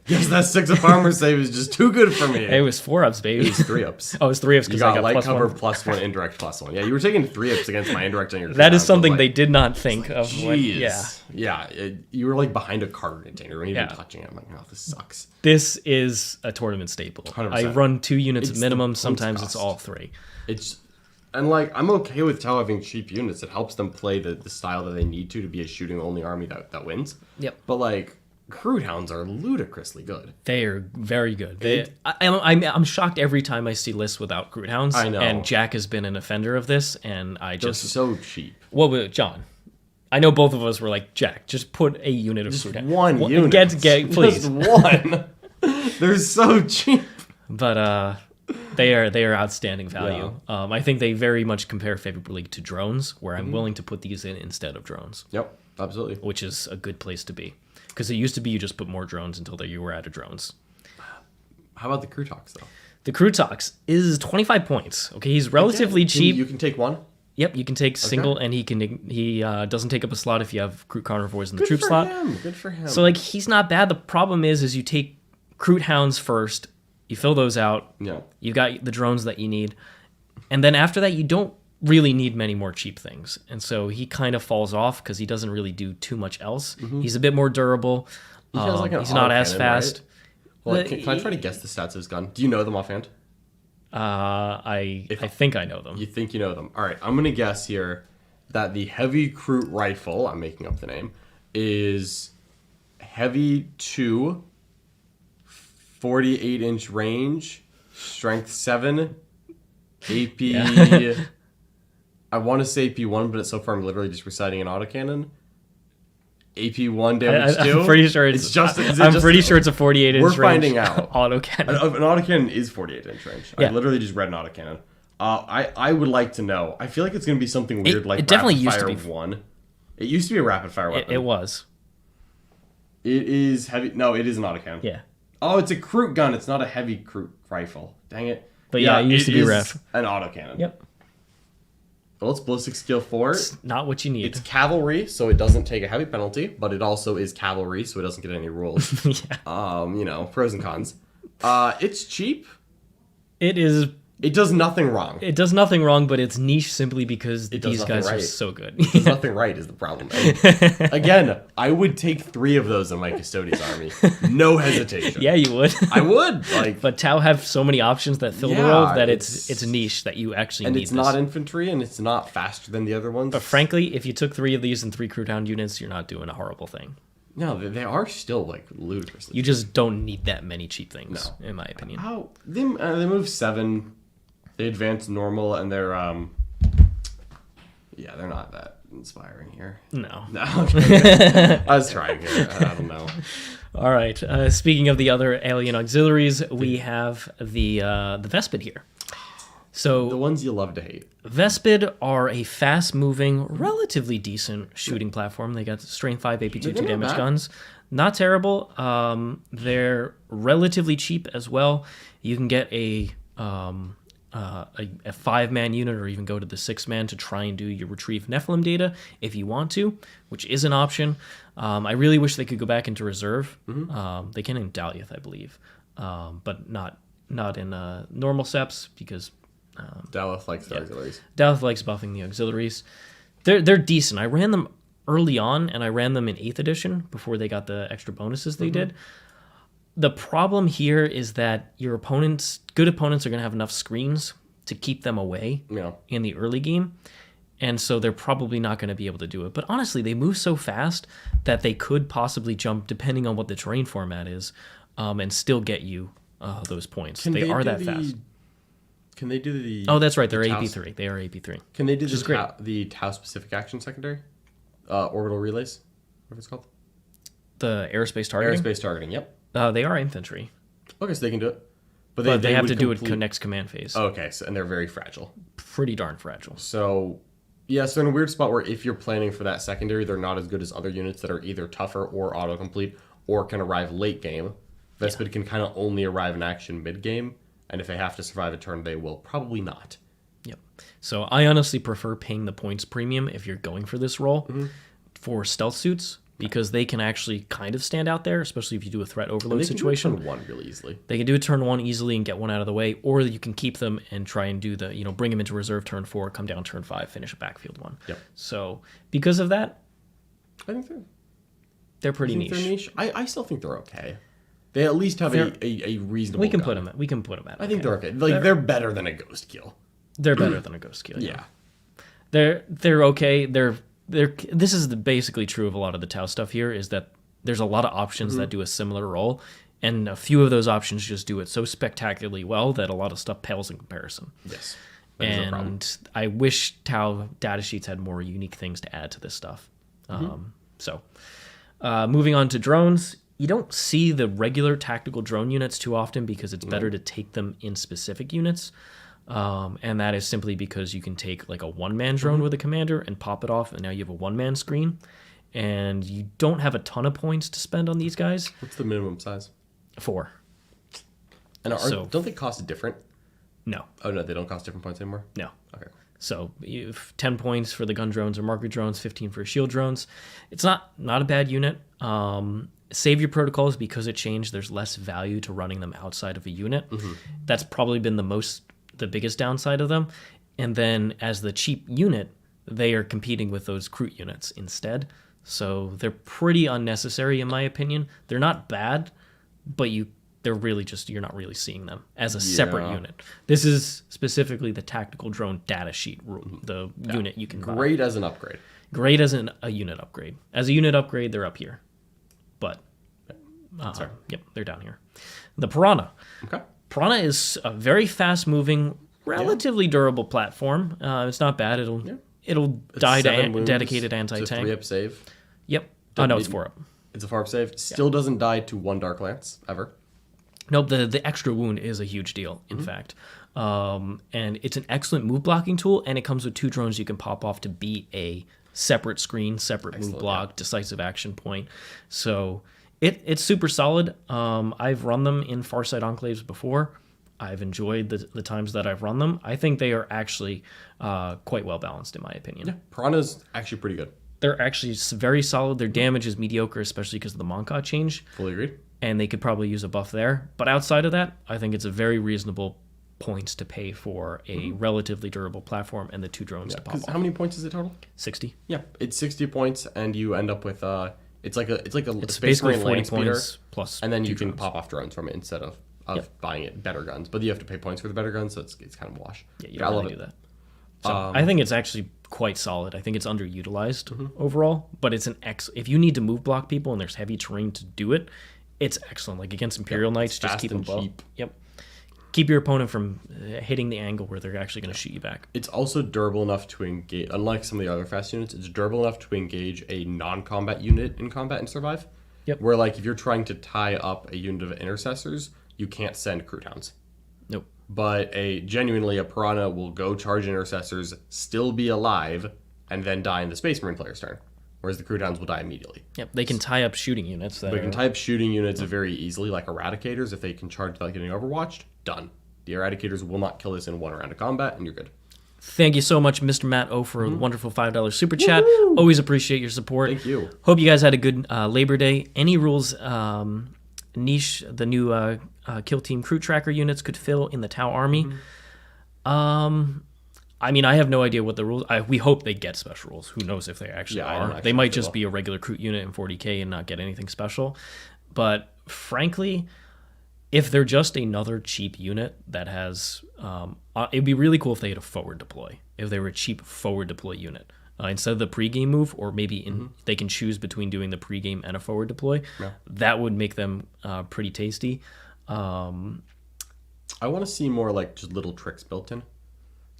Guess that 6 up armor save is just too good for me. It was 4-ups, baby. It was 3-ups. Oh, it was 3-ups You because I got got light cover +1. +1, indirect +1. Yeah, you were taking 3-ups against my indirect and your That is Hounds, something like, they did not think of. Jeez. You were like behind a cargo container when you were touching it. I'm like, oh, this sucks. This is a tournament staple. 100%. I run 2 units at minimum. the Sometimes cost. it's all 3. And like, I'm okay with Tau having cheap units. It helps them play the style that they need to be a shooting only army that wins. Yep. But like, Crude Hounds are ludicrously good. They are very good. I'm shocked every time I see lists without Crude Hounds. I know. And Jack has been an offender of this, and I They're just... so cheap. Well, John, I know both of us were like, Jack, just put a unit of Crude Hounds. One unit. Get, please. Just one. They're so cheap. But they are outstanding value. Yeah. I think they very much compare favorably to drones, where I'm willing to put these in instead of drones. Yep, absolutely. Which is a good place to be. Because it used to be you just put more drones until you were out of drones. How about the Crew Talks, though? The Crew Talks is 25 points. Okay, he's relatively cheap. You can take one? Yep, you can take single, and he doesn't take up a slot if you have Crew Carnivores in the troop slot. Good for him. So, like, he's not bad. The problem is you take Crude Hounds first, you fill those out, you got the drones that you need, and then after that, you don't really need many more cheap things. And so he kind of falls off because he doesn't really do too much else. He's a bit more durable. He's not as fast. Right? Well, can I try to guess the stats of his gun? Do you know them offhand? I think I know them. You think you know them. All right, I'm going to guess here that the Heavy Crude Rifle, I'm making up the name, is Heavy 2, 48-inch range, Strength 7, AP... I want to say AP1, but so far I'm literally just reciting an autocannon. AP1 damage 2? I'm pretty sure it's just a 48-inch range. We're finding out. Autocannon. An autocannon is 48-inch range. Yeah. I literally just read an autocannon. I would like to know. I feel like it's going to be something weird like it definitely Rapid used Fire to be 1. It used to be a rapid fire weapon. It was. It is heavy. No, it is an autocannon. Yeah. Oh, it's a Crude gun. It's not a heavy Crude rifle. Dang it. But yeah, it used to be ref. An autocannon. Yep. Well, it's ballistic skill 4. It's not what you need. It's cavalry, so it doesn't take a heavy penalty, but it also is cavalry, so it doesn't get any rules. Yeah. Pros and cons. It's cheap. It is. It does nothing wrong. It does nothing wrong, but it's niche simply because these guys are so good. It does nothing right is the problem. And again, I would take 3 of those in my Custodes army. No hesitation. Yeah, you would. I would. But Tau have so many options that fill the role that it's niche that you actually need. And it's not infantry, and it's not faster than the other ones. But frankly, if you took 3 of these and 3 Crude Hound units, you're not doing a horrible thing. No, they are still like ludicrous. You just don't need that many cheap things, in my opinion. How they move 7. They advance normal, and they're they're not that inspiring here. No. Okay. I was trying here. I don't know. All right. Speaking of the other alien auxiliaries, we have the Vespid here. So the ones you love to hate. Vespid are a fast-moving, relatively decent shooting platform. They got strength 5 AP2 damage guns. Not terrible. They're relatively cheap as well. You can get a 5-man unit or even go to the 6-man to try and do your retrieve Nephilim data if you want to, which is an option. I really wish they could go back into reserve. They can in Dalioth, I believe, but not in normal seps because Dalioth likes the auxiliaries. Dalioth likes buffing the auxiliaries. They're decent. I ran them early on, and I ran them in 8th edition before they got the extra bonuses they did. The problem here is that your good opponents are going to have enough screens to keep them away in the early game. And so they're probably not going to be able to do it. But honestly, they move so fast that they could possibly jump, depending on what the terrain format is, and still get you those points. They are that fast. Can they do the... Oh, that's right. They're AP3. They are AP3. Can they do the Tau-specific action secondary? Orbital relays? Whatever it's called? The aerospace targeting? Aerospace targeting, yep. They are infantry. Okay, so they can do it. But they have to do it next command phase. Okay, and they're very fragile. Pretty darn fragile. So, yeah, so in a weird spot where if you're planning for that secondary, they're not as good as other units that are either tougher or autocomplete or can arrive late game. Vespid can kind of only arrive in action mid-game, and if they have to survive a turn, they will probably not. Yep. So I honestly prefer paying the points premium if you're going for this role for stealth suits, because they can actually kind of stand out there, especially if you do a threat overload situation. They can do turn 1 really easily. They can do a turn 1 easily and get one out of the way, or you can keep them and try and do the, bring them into reserve turn 4, come down turn 5, finish a backfield 1. Yep. So because of that, I think they're pretty niche. They're niche. I still think they're okay. They at least have a reasonable. We can gun. put them at. I think they're okay. They're better than a Ghost Kill. They're better than a Ghost Kill. Yeah. They're okay. This is basically true of a lot of the Tau stuff here, is that there's a lot of options that do a similar role, and a few of those options just do it so spectacularly well that a lot of stuff pales in comparison. Yes. And I wish Tau datasheets had more unique things to add to this stuff. Moving on to drones. You don't see the regular tactical drone units too often because it's better to take them in specific units. And that is simply because you can take like a one-man drone with a commander and pop it off, and now you have a one-man screen. And you don't have a ton of points to spend on these guys. What's the minimum size? 4. And don't they cost different? No. Oh, no, they don't cost different points anymore? No. Okay. So 10 points for the gun drones or marker drones, 15 for shield drones. It's not a bad unit. Savior protocols, because it changed, there's less value to running them outside of a unit. That's probably been the biggest downside of them. And then as the cheap unit, they are competing with those Crude units instead. So they're pretty unnecessary in my opinion. They're not bad, but they're really just, you're not really seeing them as a separate unit. This is specifically the tactical drone data sheet the unit you can buy. Great as an upgrade. Great as a unit upgrade. As a unit upgrade, they're up here. But, they're down here. The Piranha. Okay. Piranha is a very fast-moving, relatively durable platform. It's not bad. It'll die to dedicated anti-tank. It's a 3-up save. Yep. Oh, no, it's 4-up. It's a 4-up save. Still doesn't die to 1 Dark Lance, ever. Nope, the extra wound is a huge deal, in fact. And it's an excellent move blocking tool, and it comes with 2 drones you can pop off to be a separate screen, separate move block, decisive action point. So it's super solid. I've run them in Farside Enclaves before. I've enjoyed the times that I've run them. I think they are actually quite well balanced, in my opinion. Yeah, Piranha's actually pretty good. They're actually very solid. Their damage is mediocre, especially because of the Monka change. Fully agreed. And they could probably use a buff there. But outside of that, I think it's a very reasonable points to pay for a relatively durable platform and the 2 drones to pop off. How many points is it total? 60. Yeah, it's 60 points, and you end up with it's basically 40 points plus, and then you can drones. Pop off drones from it instead of buying it better guns. But you have to pay points for the better guns, so it's kind of a wash. Yeah, you don't really do that. So I think it's actually quite solid. I think it's underutilized overall, but it's if you need to move block people and there's heavy terrain to do it, it's excellent. Like against Imperial Knights, just keep them cheap. Yep. Keep your opponent from hitting the angle where they're actually going to shoot you back. It's also durable enough to engage, unlike some of the other fast units, it's durable enough to engage a non-combat unit in combat and survive. Yep. Where, like, if you're trying to tie up a unit of intercessors, you can't send Crude Hounds. Nope. But a Piranha will go charge intercessors, still be alive, and then die in the Space Marine player's turn. Whereas the Crude Hounds will die immediately. Yep, they can tie up shooting units. They can tie up shooting units very easily, like Eradicators. If they can charge without getting overwatched, done. The Eradicators will not kill this in 1 round of combat, and you're good. Thank you so much, Mr. Matt O, for a wonderful $5 super chat. Always appreciate your support. Thank you. Hope you guys had a good Labor Day. Any rules niche the new Kill Team Crew Tracker units could fill in the Tau Army? I mean, I have no idea what the rules. We hope they get special rules. Who knows if they actually are? They might just be a regular Crew unit in 40k and not get anything special. But frankly, If they're just another cheap unit that has, it'd be really cool if they had a forward deploy. If they were a cheap forward deploy unit instead of the pregame move, or maybe they can choose between doing the pregame and a forward deploy. Yeah. That would make them pretty tasty. I want to see more like just little tricks built in.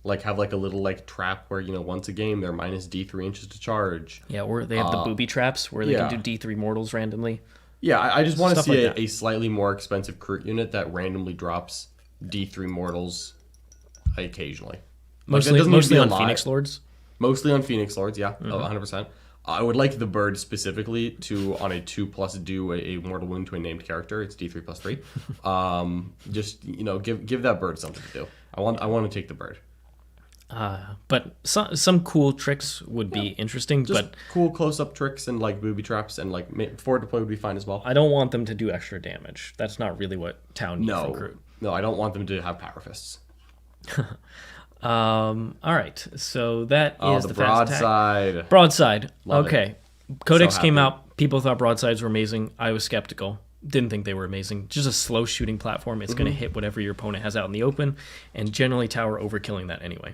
Like have like a little like trap where, once a game they're minus D3 inches to charge. Yeah, or they have the booby traps where they can do D3 mortals randomly. Yeah, I just want to see a slightly more expensive Crude unit that randomly drops D3 mortals occasionally. Mostly on Phoenix Lords? Mostly on Phoenix Lords, yeah, 100%. I would like the bird specifically to, on a 2+ do a mortal wound to a named character. It's D3 plus 3. Just, give that bird something to do. I want to take the bird. But some cool tricks would be interesting. Just but cool close-up tricks and like booby traps and like forward deploy would be fine as well. I don't want them to do extra damage. That's not really what Town needs from Crude. No, I don't want them to have power fists. All right, so that is the broadside. Broadside. Love okay, it. Codex came out. People thought broadsides were amazing. I was skeptical. Didn't think they were amazing. Just a slow shooting platform. It's going to hit whatever your opponent has out in the open, and generally tower overkilling that anyway.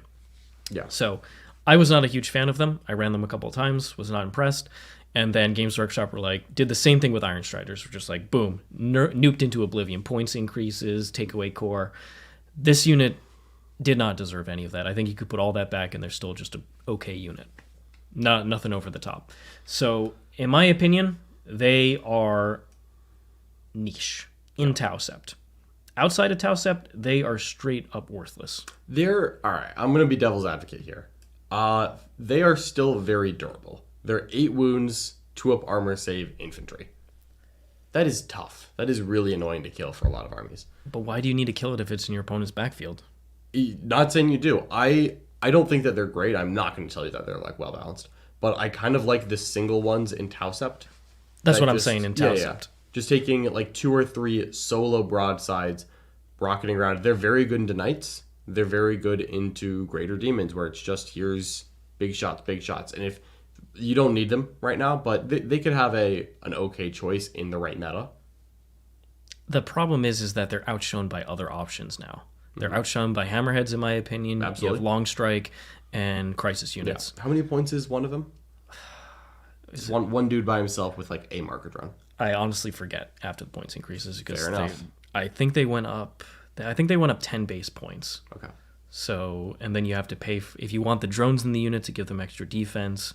Yeah. So I was not a huge fan of them. I ran them a couple of times. Was not impressed. And then Games Workshop did the same thing with Iron Striders. We're just like, boom, nuked into oblivion. Points increases, take away core. This unit did not deserve any of that. I think you could put all that back and they're still just an okay unit. Nothing over the top. So, in my opinion, they are niche in Tau Sept. Outside of Tau Sept, they are straight up worthless. All right, I'm going to be devil's advocate here. They are still very durable. They're 8 wounds, 2-up armor save, infantry. That is tough. That is really annoying to kill for a lot of armies. But why do you need to kill it if it's in your opponent's backfield? Not saying you do. I don't think that they're great. I'm not going to tell you that they're like well balanced. But I kind of like the single ones in Tau Sept. That's what I'm saying in Tau Sept. Yeah. Just taking like 2 or 3 solo broadsides, rocketing around. They're very good into knights. They're very good into greater demons, where it's just here's big shots. And if you don't need them right now, but they could have an okay choice in the right meta. The problem is that they're outshone by other options now. They're outshone by Hammerheads, in my opinion. Absolutely. You have Long Strike and Crisis units. Yeah. How many points is one of them? It's one dude by himself with like a marker drone. I honestly forget after the points increases because Fair enough. I think they went up. I think they went up 10 base points. Okay. So, and then you have to pay if you want the drones in the unit to give them extra defense.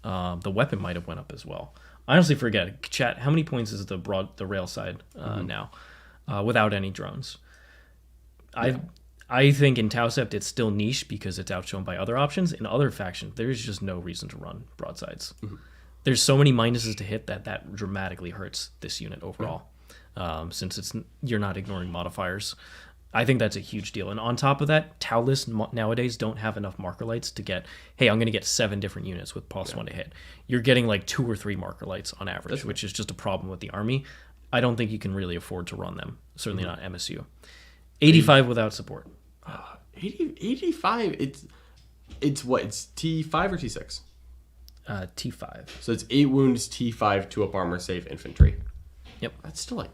The weapon might have went up as well. I honestly forget. Chat, how many points is the rail side now without any drones? Yeah. I think in Tau Sept it's still niche because it's outshone by other options. In other factions, there's just no reason to run broadsides. Mm-hmm. There's so many minuses to hit that dramatically hurts this unit overall. Since you're not ignoring modifiers. I think that's a huge deal. And on top of that, Tau lists nowadays don't have enough marker lights to get, hey, I'm going to get 7 different units with +1 to hit. You're getting like 2 or 3 marker lights on average, which is just a problem with the army. I don't think you can really afford to run them. Certainly not MSU. 85 without support. 85? It's what? It's T5 or T6? T5. So it's 8 wounds, T5, 2-up armor, save, infantry. Yep. That's still like...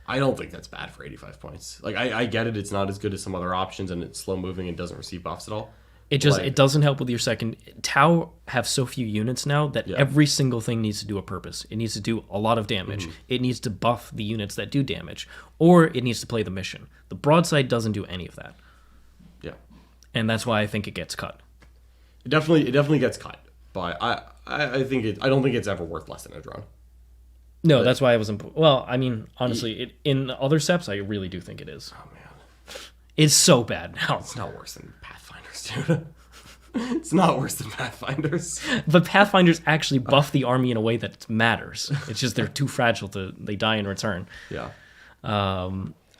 I don't think that's bad for 85 points. Like, I get it. It's not as good as some other options, and it's slow moving and doesn't receive buffs at all. It doesn't help with your second. Tau have so few units now that every single thing needs to do a purpose. It needs to do a lot of damage. Mm-hmm. It needs to buff the units that do damage, or it needs to play the mission. The broadside doesn't do any of that. Yeah, and that's why I think it gets cut. It definitely gets cut, but I don't think it's ever worth less than a drone. No, that's why I wasn't. Well, I mean, honestly, in other Seps, I really do think it is. Oh man, it's so bad now. It's not worse than Pathfinders, dude. It's not worse than Pathfinders. But Pathfinders actually buff the army in a way that matters. It's just they're too fragile they die in return. Yeah.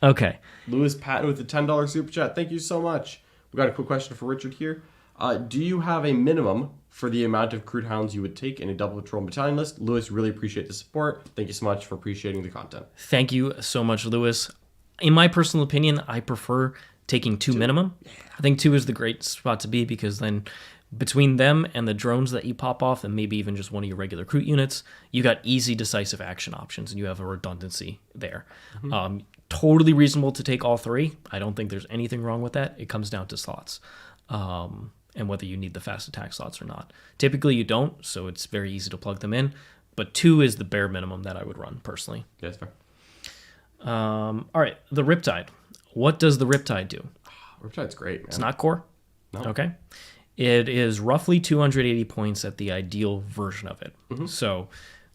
Okay. Lewis Patton with the $10 super chat. Thank you so much. We got a quick question for Richard here. Do you have a minimum for the amount of Crude Hounds you would take in a double patrol battalion list? Lewis, really appreciate the support. Thank you so much for appreciating the content. Thank you so much, Lewis. In my personal opinion, I prefer taking 2 minimum. Yeah. I think 2 is the great spot to be because then between them and the drones that you pop off and maybe even just one of your regular Crude units, you got easy decisive action options and you have a redundancy there. Mm-hmm. totally reasonable to take all three. I don't think there's anything wrong with that. It comes down to slots. And whether you need the fast attack slots or not. Typically you don't, so it's very easy to plug them in. But 2 is the bare minimum that I would run, personally. Yeah, that's fair. All right, the Riptide. What does the Riptide do? Riptide's great, man. It's not core. No. Okay. It is roughly 280 points at the ideal version of it. So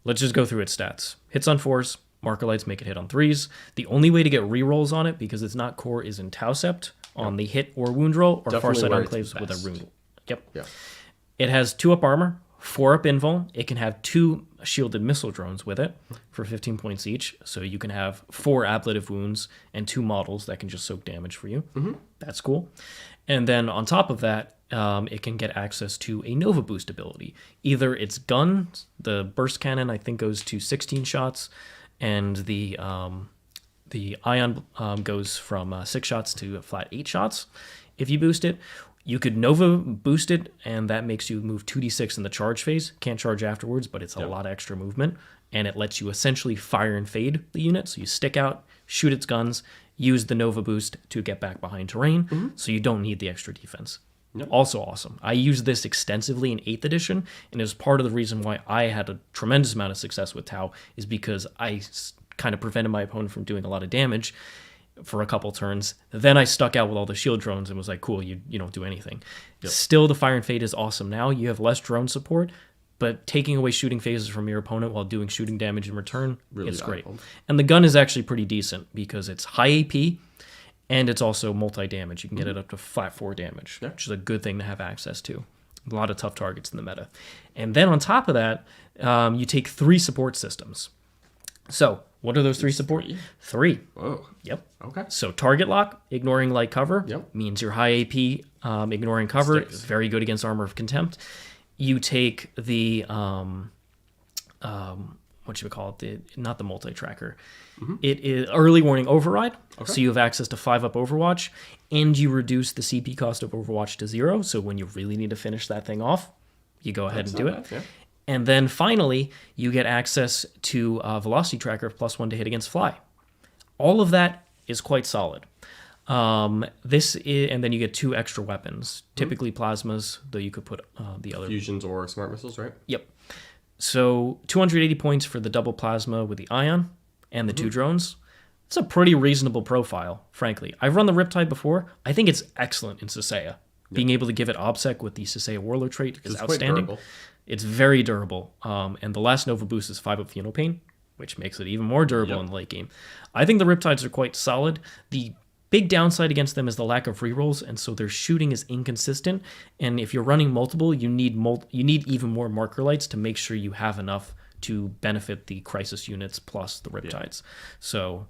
let's just go through its stats. Hits on 4s. Marker lights make it hit on 3s. The only way to get rerolls on it, because it's not core, is in Tausept on the hit or wound roll, or Fireside Enclaves with a rune. Yep. Yeah. It has 2 up armor, 4 up invul. It can have 2 shielded missile drones with it for 15 points each. So you can have 4 ablative wounds and 2 models that can just soak damage for you. That's cool. And then on top of that, it can get access to a Nova Boost ability. Either its gun, the burst cannon, I think goes to 16 shots, and the ion goes from 6 shots to a flat 8 shots. If you boost it, you could Nova boost it, and that makes you move 2d6 in the charge phase. Can't charge afterwards, but it's a lot of extra movement, and it lets you essentially fire and fade the unit. So you stick out, shoot its guns, use the Nova boost to get back behind terrain, so you don't need the extra defense. Also awesome. I used this extensively in 8th edition, and it was part of the reason why I had a tremendous amount of success with Tau, is because I kind of prevented my opponent from doing a lot of damage for a couple turns. Then I stuck out with all the shield drones and was like, cool, you don't do anything. Still, the Fire and Fade is awesome. Now you have less drone support, but taking away shooting phases from your opponent while doing shooting damage in return, it's great. And the gun is actually pretty decent because it's high AP, and it's also multi-damage. You can get it up to flat 4 damage, which is a good thing to have access to. A lot of tough targets in the meta. And then on top of that, you take 3 support systems. So what are those 3 support? 3. Whoa. Yep. Okay. So target lock, ignoring light cover, means your high AP, ignoring cover, is very good against Armor of Contempt. You take the, what should we call it? Not the multi-tracker. It is early warning override. So you have access to 5-up Overwatch, and you reduce the CP cost of Overwatch to 0. So when you really need to finish that thing off, you go ahead and do it. Yeah. And then finally, you get access to Velocity Tracker +1 to hit against fly. All of that is quite solid. And then you get 2 extra weapons, typically plasmas, though you could put the other fusions or smart missiles, right? Yep. So 280 points for the double plasma with the ion and the 2 drones. It's a pretty reasonable profile, frankly. I've run the Riptide before. I think it's excellent in Sasea. Being able to give it OBSEC with the Sasea Warlord trait is outstanding. It's very durable. And the last Nova boost is 5-up Funeral Pain, which makes it even more durable in the late game. I think the Riptides are quite solid. The big downside against them is the lack of rerolls, and so their shooting is inconsistent. And if you're running multiple, you need even more marker lights to make sure you have enough to benefit the crisis units plus the Riptides. So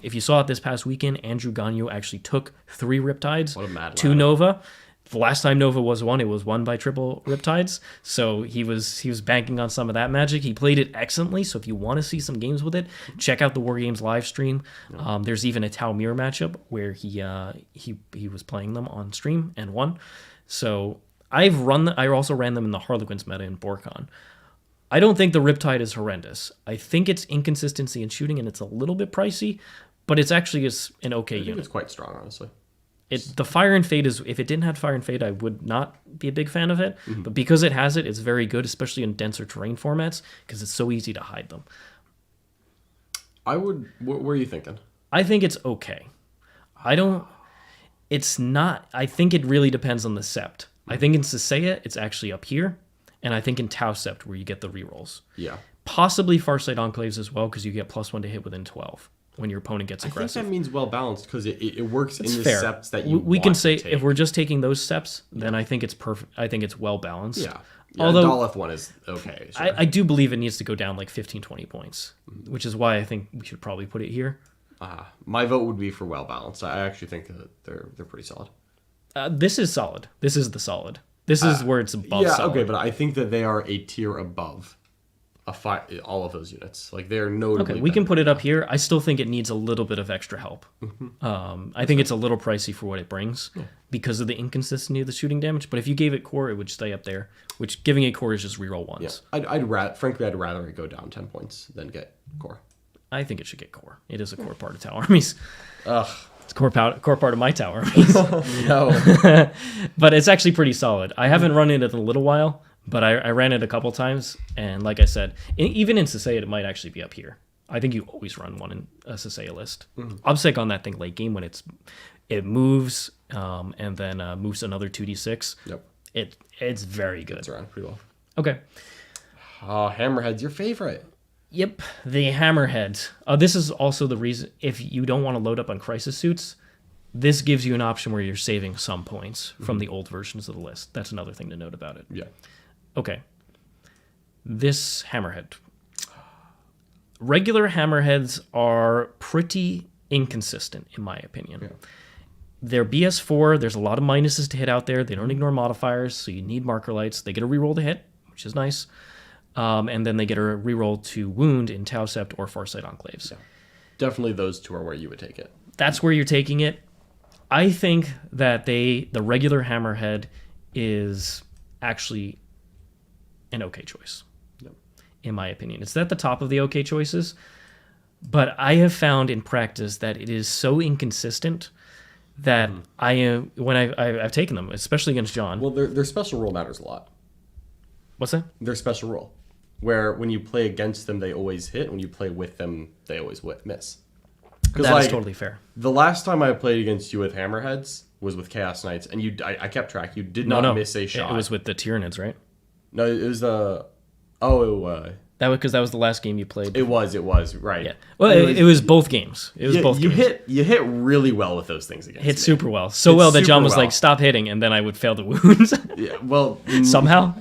if you saw it this past weekend, Andrew Gagnon actually took 3 Riptides, 2 Nova. The last time Nova was won, it was won by triple Riptides. So he was banking on some of that magic. He played it excellently. So if you want to see some games with it, check out the War Games live stream. There's even a Tau Mirror matchup where he was playing them on stream and won. So I also ran them in the Harlequins meta in Borkon. I don't think the Riptide is horrendous. I think it's inconsistency in shooting, and it's a little bit pricey, but it's actually an okay unit. It's quite strong, honestly. The Fire and Fade is, if it didn't have Fire and Fade, I would not be a big fan of it. But because it has it, it's very good, especially in denser terrain formats, because it's so easy to hide them. What were you thinking? I think it's okay. I think it really depends on the sept. I think in Sasea, it's actually up here, and I think in Tau Sept, where you get the rerolls. Yeah. Possibly Fireside Enclaves as well, because you get +1 to hit within 12. When your opponent gets aggressive. I think that means well balanced because it works it's in the fair. seps that you we can say take. If we're just taking those steps, then I think it's perfect. I think it's well balanced. Yeah. Although Dolph one is okay. Sure. I do believe it needs to go down like 15-20 points, which is why I think we should probably put it here. My vote would be for well balanced. I actually think that they're pretty solid. This is solid. This is the solid. This is where it's above solid. Okay, but I think that they are a tier above all of those units. Like they're notably. Okay, we can put it up here. I still think it needs a little bit of extra help. I think it's a little pricey for what it brings because of the inconsistency of the shooting damage. But if you gave it core, it would stay up there. Which giving it core is just reroll ones. Yeah, I'd rather it go down 10 points than get core. I think it should get core. It is a core part of Tau armies. Ugh. It's core part of my Tau armies. No. But it's actually pretty solid. I haven't run it in a little while, but I ran it a couple times, and like I said, even in Sasaya, it might actually be up here. I think you always run one in a Sasaya list. I'm sick on that thing late game when it moves and then moves another 2d6. Yep. It's very good. It's around pretty well. Okay. Oh, Hammerhead's your favorite. Yep, the Hammerhead. This is also the reason, if you don't want to load up on crisis suits, this gives you an option where you're saving some points from the old versions of the list. That's another thing to note about it. Yeah. Okay. This Hammerhead. Regular Hammerheads are pretty inconsistent, in my opinion. Yeah. They're BS4. There's a lot of minuses to hit out there. They don't ignore modifiers, so you need marker lights. They get a reroll to hit, which is nice. And then they get a reroll to wound in Tau Sept or Farsight Enclaves. Yeah. Definitely those two are where you would take it. That's where you're taking it. I think that the regular Hammerhead is actually an okay choice, in my opinion. It's at the top of the okay choices, but I have found in practice that it is so inconsistent that when I've taken them, especially against John. Well, their special rule matters a lot. What's that? Their special rule, where when you play against them, they always hit. When you play with them, they always miss. That is totally fair. The last time I played against you with Hammerheads was with Chaos Knights, and I kept track. You did not miss a shot. It was with the Tyranids, right? No, it was the... That was because that was the last game you played. It was, right. Yeah. Well, it was both games. It was both you games. You hit really well with those things against me. Super well. So well that John was like, stop hitting, and then I would fail the wounds. Yeah, well... Somehow?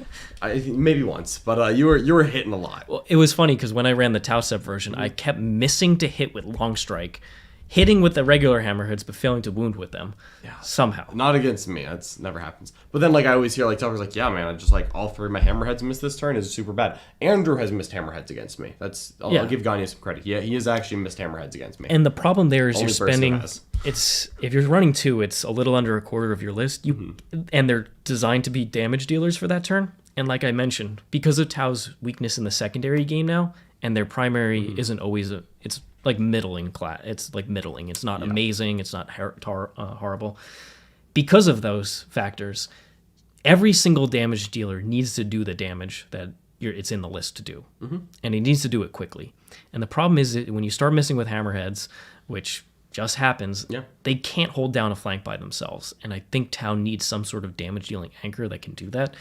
Maybe once, but you were hitting a lot. Well, it was funny because when I ran the Tau Sept version, I kept missing to hit with Long Strike, hitting with the regular Hammerheads, but failing to wound with them. Yeah. Somehow. Not against me. That's never happens. But then, I always hear, Tucker's like, yeah, man, I just, all three of my Hammerheads missed this turn is super bad. Andrew has missed Hammerheads against me. I'll give Gagne some credit. Yeah, he has actually missed Hammerheads against me. And the problem there is you're spending... if you're running two, it's a little under a quarter of your list. And they're designed to be damage dealers for that turn. And like I mentioned, because of Tau's weakness in the secondary game now, and their primary isn't always it's like middling class. It's like middling. It's not amazing. It's not horrible. Because of those factors, every single damage dealer needs to do the damage that it's in the list to do, and he needs to do it quickly. And the problem is that when you start missing with Hammerheads, which just happens, they can't hold down a flank by themselves. And I think Tau needs some sort of damage dealing anchor that can do that.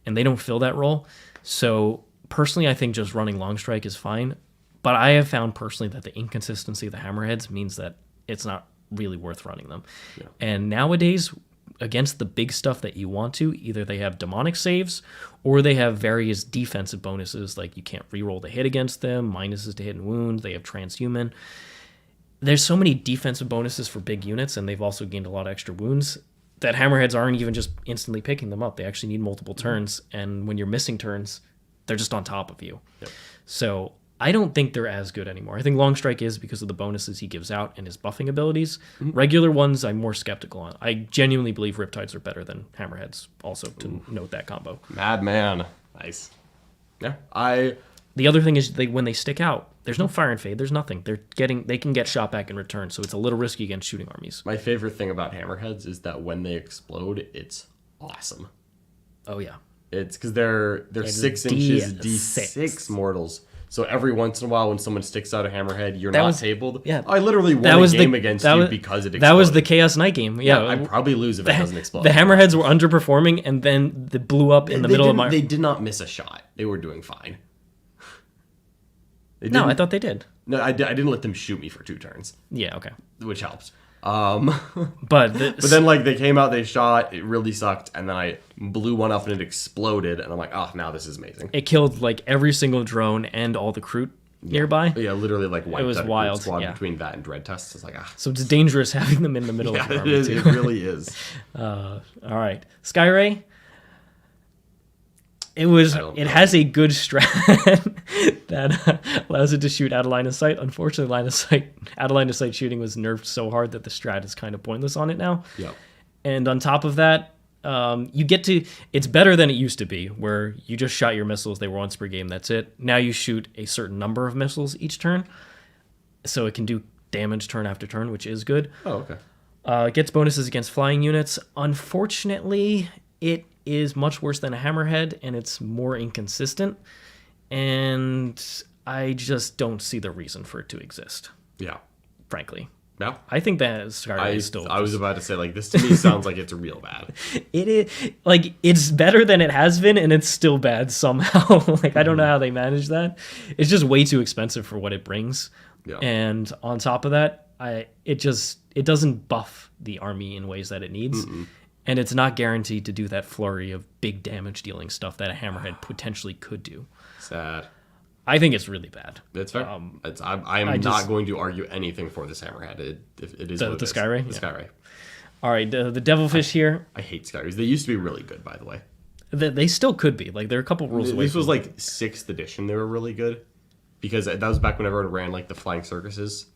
And they don't fill that role. So personally, I think just running Long Strike is fine. But I have found personally that the inconsistency of the Hammerheads means that it's not really worth running them. Yeah. And nowadays, against the big stuff that you want to, either they have demonic saves or they have various defensive bonuses, like you can't reroll the hit against them, minuses to hit and wound, they have transhuman. There's so many defensive bonuses for big units, and they've also gained a lot of extra wounds, that Hammerheads aren't even just instantly picking them up. They actually need multiple turns, and when you're missing turns, they're just on top of you. Yep. So I don't think they're as good anymore. I think Long Strike is because of the bonuses he gives out and his buffing abilities. Regular ones, I'm more skeptical on. I genuinely believe Riptides are better than Hammerheads, also, to note that combo. Madman. Nice. Yeah. The other thing is when they stick out, there's no fire and fade. There's nothing. They can get shot back in return, so it's a little risky against shooting armies. My favorite thing about Hammerheads is that when they explode, it's awesome. Oh yeah, it's because they're 6 inches D6 mortals. So every once in a while, when someone sticks out a Hammerhead, you're not tabled. Yeah, I literally won a game against you because it exploded. That was the Chaos Knight game. Yeah, I'd probably lose if it doesn't explode. The Hammerheads were underperforming, and then they blew up in the middle of my. They did not miss a shot. They were doing fine. No, I thought they did. No, I didn't let them shoot me for 2 turns. Yeah, okay. Which helps. But then they came out, they shot, it really sucked, and then I blew one up and it exploded, and I'm like, oh, now this is amazing. It killed every single drone and all the Crude nearby. Yeah, wiled it was wild. Squad between that and Dread Tests. It's like, ah. So it's dangerous having them in the middle of the army, it really is. All right. Skyray. It has a good strat that allows it to shoot out of line of sight. Unfortunately, out of line of sight shooting was nerfed so hard that the strat is kind of pointless on it now. Yeah. And on top of that, it's better than it used to be, where you just shot your missiles, they were once per game, that's it. Now you shoot a certain number of missiles each turn. so it can do damage turn after turn, which is good. Oh, okay. It gets bonuses against flying units. Unfortunately, it is much worse than a Hammerhead, and it's more inconsistent. And I just don't see the reason for it to exist, Yeah. frankly. Yeah. I think that Skyray is still... I was about to say, like, this to me sounds like it's real bad. It is, like, it's better than it has been, and it's still bad somehow. Like, I don't know how they manage that. It's just way too expensive for what it brings. Yeah. And on top of that, it doesn't buff the army in ways that it needs. And it's not guaranteed to do that flurry of big damage dealing stuff that a Hammerhead potentially could do. Sad. I think it's really bad. It's fair. I'm not going to argue anything for this Hammerhead. It is The what it is. Skyray? The Skyray. All right, the Devilfish here, I hate Skyrays. They used to be really good, by the way. they still could be. Like, they're a couple rules away. This was like 6th edition. They were really good because that was back when everyone ran like the flying circuses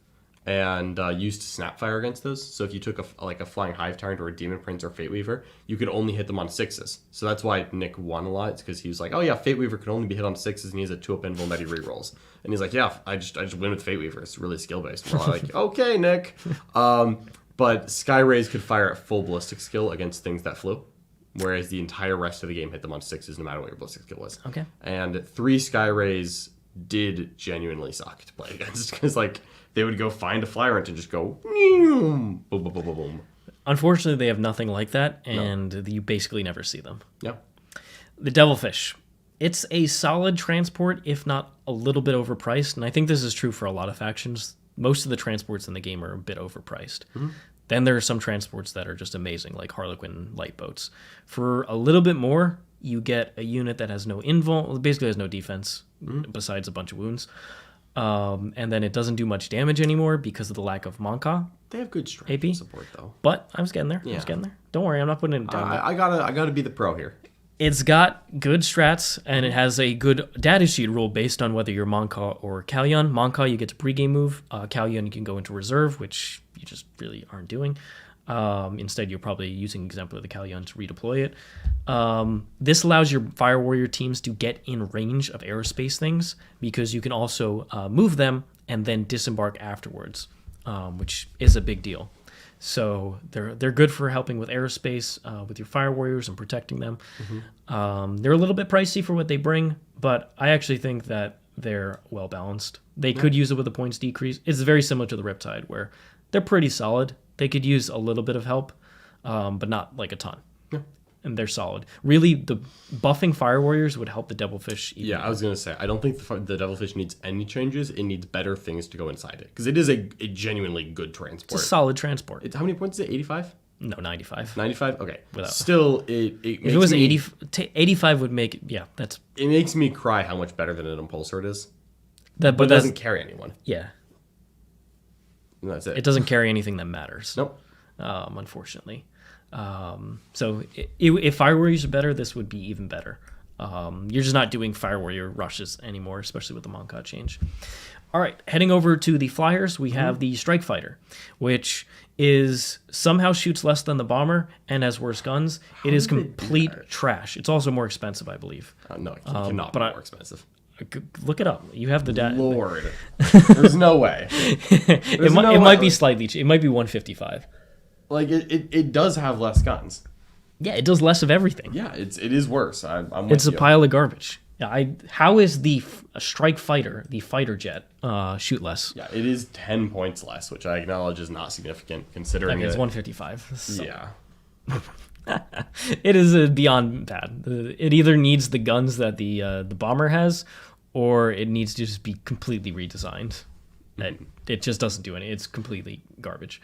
and used Snapfire against those. So if you took a flying hive tyrant or a demon prince or fate weaver, you could only hit them on 6s. So that's why Nick won a lot. It's because he was like, oh yeah, fate weaver can only be hit on 6s, and he has a 2-up invul that he rerolls. And he's like, yeah, I just win with fate weaver. It's really skill based. We're all like, okay, Nick. But Skyrays could fire at full ballistic skill against things that flew, whereas the entire rest of the game hit them on 6s no matter what your ballistic skill was. Okay. And 3 Skyrays did genuinely suck to play against because like they would go find a flyer and just go boom, boom, boom, boom, boom, boom. Unfortunately, they have nothing like that, and you basically never see them. Yeah. The Devilfish. It's a solid transport, if not a little bit overpriced, and I think this is true for a lot of factions. Most of the transports in the game are a bit overpriced. Then there are some transports that are just amazing, like Harlequin light boats. For a little bit more, you get a unit that has no invul, basically has no defense, besides a bunch of wounds. And then it doesn't do much damage anymore because of the lack of Manta. They have good strength AP support though. But I was getting there. Yeah. Don't worry, I'm not putting it down. I gotta be the pro here. It's got good strats, and it has a good datasheet rule based on whether you're Manta or Kalyan. Manta, you get to pregame move. Kalyan, you can go into reserve, which you just really aren't doing. Instead, you're probably using an example of the Kalyan to redeploy it. This allows your Fire Warrior teams to get in range of aerospace things, because you can also move them and then disembark afterwards, which is a big deal. So they're good for helping with aerospace, with your Fire Warriors and protecting them. They're a little bit pricey for what they bring, but I actually think that they're well balanced. They could use it with a points decrease. It's very similar to the Riptide, where they're pretty solid. They could use a little bit of help, but not like a ton. And they're solid. Really, the buffing Fire Warriors would help the Devilfish. Yeah, I was going to say, I don't think the Devilfish needs any changes. It needs better things to go inside it. Because it is a genuinely good transport. It's a solid transport. How many points is it? 85? No, 95. 95? Okay. Without. Still, it makes if it was me, 85 would make it, that's... It makes me cry how much better than an Impulsor it is. But it doesn't carry anyone. Yeah. And that's it. It doesn't carry anything that matters. Nope. Unfortunately. So if Fire Warriors are better, this would be even better. You're just not doing Fire Warrior rushes anymore, especially with the Monka change. All right, heading over to the Flyers, we have the Strike Fighter, which is somehow shoots less than the Bomber and has worse guns. It is complete trash. It's also more expensive, I believe. No, it cannot be more expensive. Look it up. You have the data. Lord, there's no way. It might be slightly. It might be 155. Like it does have less guns. Yeah, it does less of everything. Yeah, it is worse. I'm with it's a you. pile of garbage. Yeah, how is the Strike Fighter, the fighter jet, shoot less? Yeah, it is 10 points less, which I acknowledge is not significant considering it's 155. So. Yeah. It is beyond bad. It either needs the guns that the Bomber has, or it needs to just be completely redesigned. It just doesn't do any. It's completely garbage.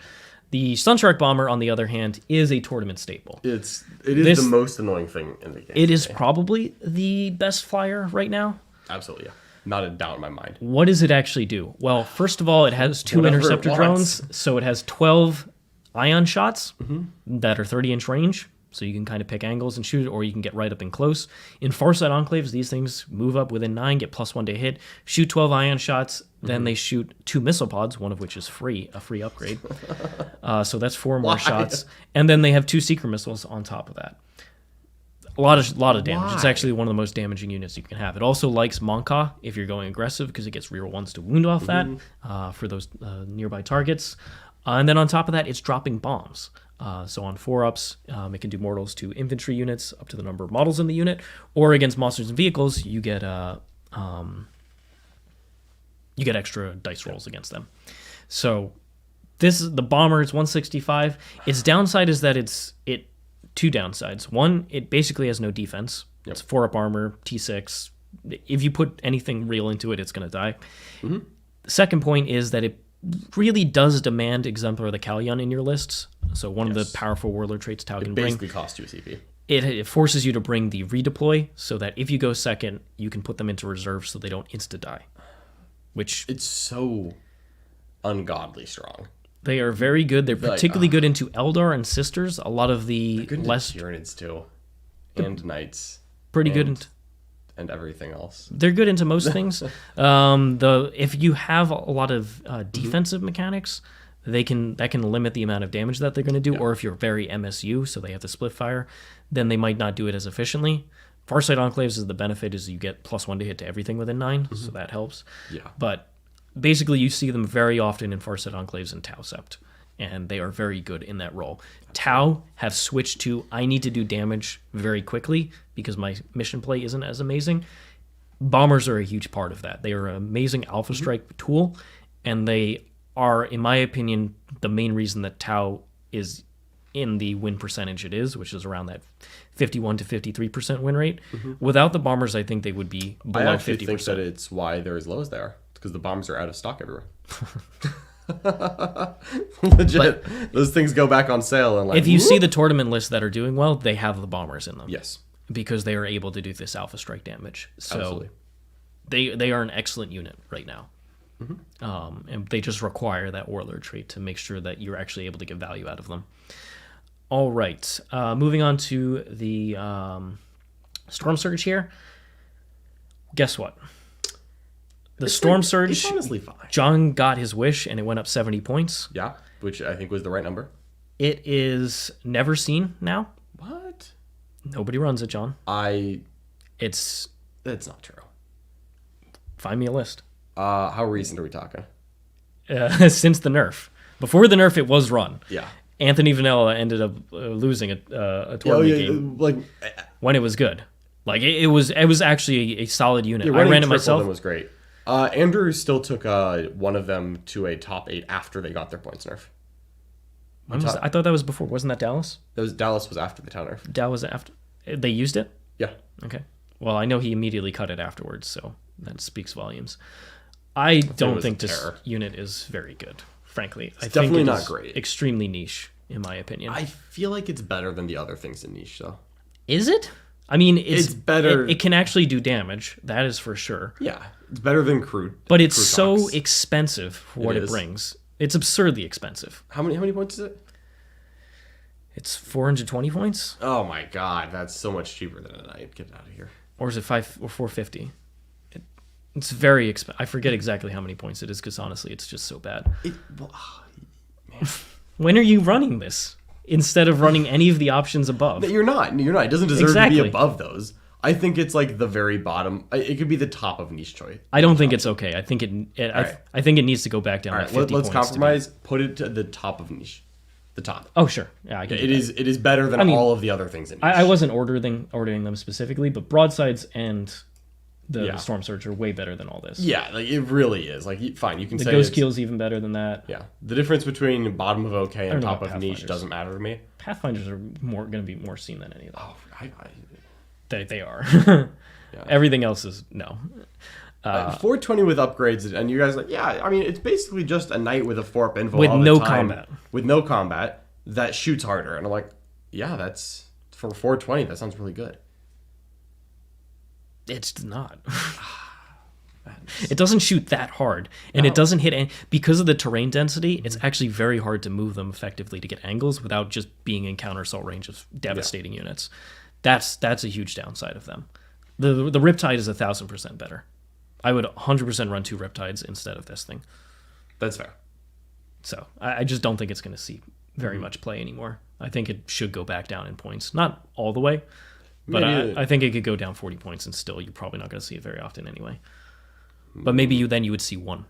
The Sunshark Bomber, on the other hand, is a tournament staple. It is the most annoying thing in the game. It is probably the best flyer right now. Absolutely, yeah. Not a doubt in my mind. What does it actually do? Well, first of all, it has 2 interceptor drones, so it has 12 ion shots that are 30-inch range, so you can kind of pick angles and shoot it, or you can get right up and close. In Farsight Enclaves, these things move up within 9, get +1 to hit, shoot 12 ion shots, then they shoot 2 missile pods, one of which is a free upgrade. So that's 4 more shots. And then they have 2 seeker missiles on top of that. A lot of damage. Why? It's actually one of the most damaging units you can have. It also likes Manta if you're going aggressive because it gets reroll ones to wound off that for those nearby targets. And then on top of that, it's dropping bombs. So on 4-ups, it can do mortals to infantry units up to the number of models in the unit, or against monsters and vehicles, you get extra dice rolls against them. So the bomber is 165. Its downside is that it two downsides. One, it basically has no defense. Yep. It's 4-up armor, T6. If you put anything real into it, it's going to die. The second point is that it really does demand Exemplar of the Kalyan in your lists. So one of the powerful warlord traits Tau can bring. It basically costs 2 CP. It forces you to bring the redeploy so that if you go second, you can put them into reserve so they don't insta-die. Which it's so ungodly strong. They are very good. They're particularly good into Eldar and Sisters. A lot of the less Tyranids too, and Knights. Pretty good. And everything else. They're good into most things. If you have a lot of defensive mechanics, that can limit the amount of damage that they're going to do. Or if you're very MSU, so they have to split fire, then they might not do it as efficiently. Farsight Enclaves is the benefit is you get +1 to hit to everything within 9, so that helps. Yeah. But basically, you see them very often in Farsight Enclaves and Tau Sept, and they are very good in that role. Tau have switched to, I need to do damage very quickly because my mission play isn't as amazing. Bombers are a huge part of that. They are an amazing Alpha Strike tool, and they are, in my opinion, the main reason that Tau is in the win percentage it is, which is around that 51 to 53% win rate. Without the bombers, I think they would be below 50%. I actually think that it's why they're as low as they are. It's because the bombers are out of stock everywhere. Legit. Those things go back on sale. And if you see the tournament lists that are doing well, they have the bombers in them. Yes. Because they are able to do this Alpha Strike damage. So absolutely. They are an excellent unit right now. And they just require that warlord trait to make sure that you're actually able to get value out of them. All right. Moving on to the Storm Surge here. Guess what? The Storm Surge, it's honestly fine. John got his wish, and it went up 70 points. Yeah, which I think was the right number. It is never seen now. What? Nobody runs it, John. That's not true. Find me a list. How recent are we talking? Since the nerf. Before the nerf, it was run. Yeah. Anthony Vanilla ended up losing a tournament game when it was good. Like it was actually a solid unit. I ran it myself. It was great. Andrew still took one of them to a top 8 after they got their points nerf. I thought that was before. Wasn't that Dallas? Dallas was after the town nerf. Dallas after they used it. Yeah. Okay. Well, I know he immediately cut it afterwards, so that speaks volumes. I don't think this unit is very good. Frankly, it's definitely not great. Extremely niche, in my opinion. I feel like it's better than the other things in niche, though. Is it? I mean, it's better. It can actually do damage. That is for sure. Yeah, it's better than Crude. But it's so expensive for what it brings. It's absurdly expensive. How many points is it? It's 420 points. Oh my god, that's so much cheaper than a knight. Get out of here. Or is it 450? It's very expensive. I forget exactly how many points it is because honestly, it's just so bad. Man. When are you running this instead of running any of the options above? You're not. It doesn't deserve to be above those. I think it's like the very bottom. It could be the top of niche choice. I don't think it's okay. I think I think it needs to go back down. All right, 50 let's compromise. Put it to the top of niche. The top. Oh sure, yeah. I can it is better than all of the other things in niche. I wasn't ordering them specifically, but broadsides and the Storm Surge are way better than all this. Yeah, like it really is. Like fine, you can say the Ghost Keel's even better than that. Yeah, the difference between bottom of OK and top of niche doesn't matter to me. Pathfinders are going to be more seen than any of them. Oh, they are. Everything else is no. 420 with upgrades, and you guys are like, yeah, I mean, it's basically just a knight with a 4-up info with all the no time, combat. With no combat that shoots harder, and I'm like, yeah, that's for 420. That sounds really good. It's not. It doesn't shoot that hard, and it doesn't hit because of the terrain density. It's actually very hard to move them effectively to get angles without just being in counter assault range of devastating units. That's a huge downside of them. The Riptide is 1,000% better. I would 100% run 2 Riptides instead of this thing. That's fair. So I just don't think it's going to see very much play anymore. I think it should go back down in points. Not all the way, But I think it could go down 40 points, and still you're probably not going to see it very often anyway. But maybe you would see 1.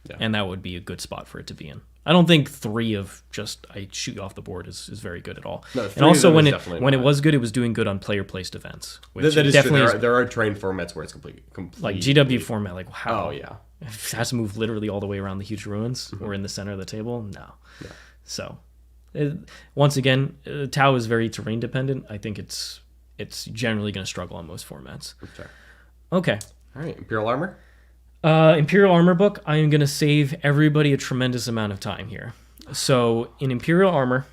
Yeah. And that would be a good spot for it to be in. I don't think 3 of just I shoot you off the board is very good at all. No, and also when it was good, it was doing good on player placed events. Which that is definitely true. There are trained formats where it's complete like GW format. Like how? Oh yeah, it has to move literally all the way around the huge ruins or in the center of the table. No. Yeah. So once again, Tau is very terrain dependent. I think it's generally going to struggle on most formats. Okay. All right. Imperial Armor. Imperial Armor book, I am going to save everybody a tremendous amount of time here. So in Imperial Armor,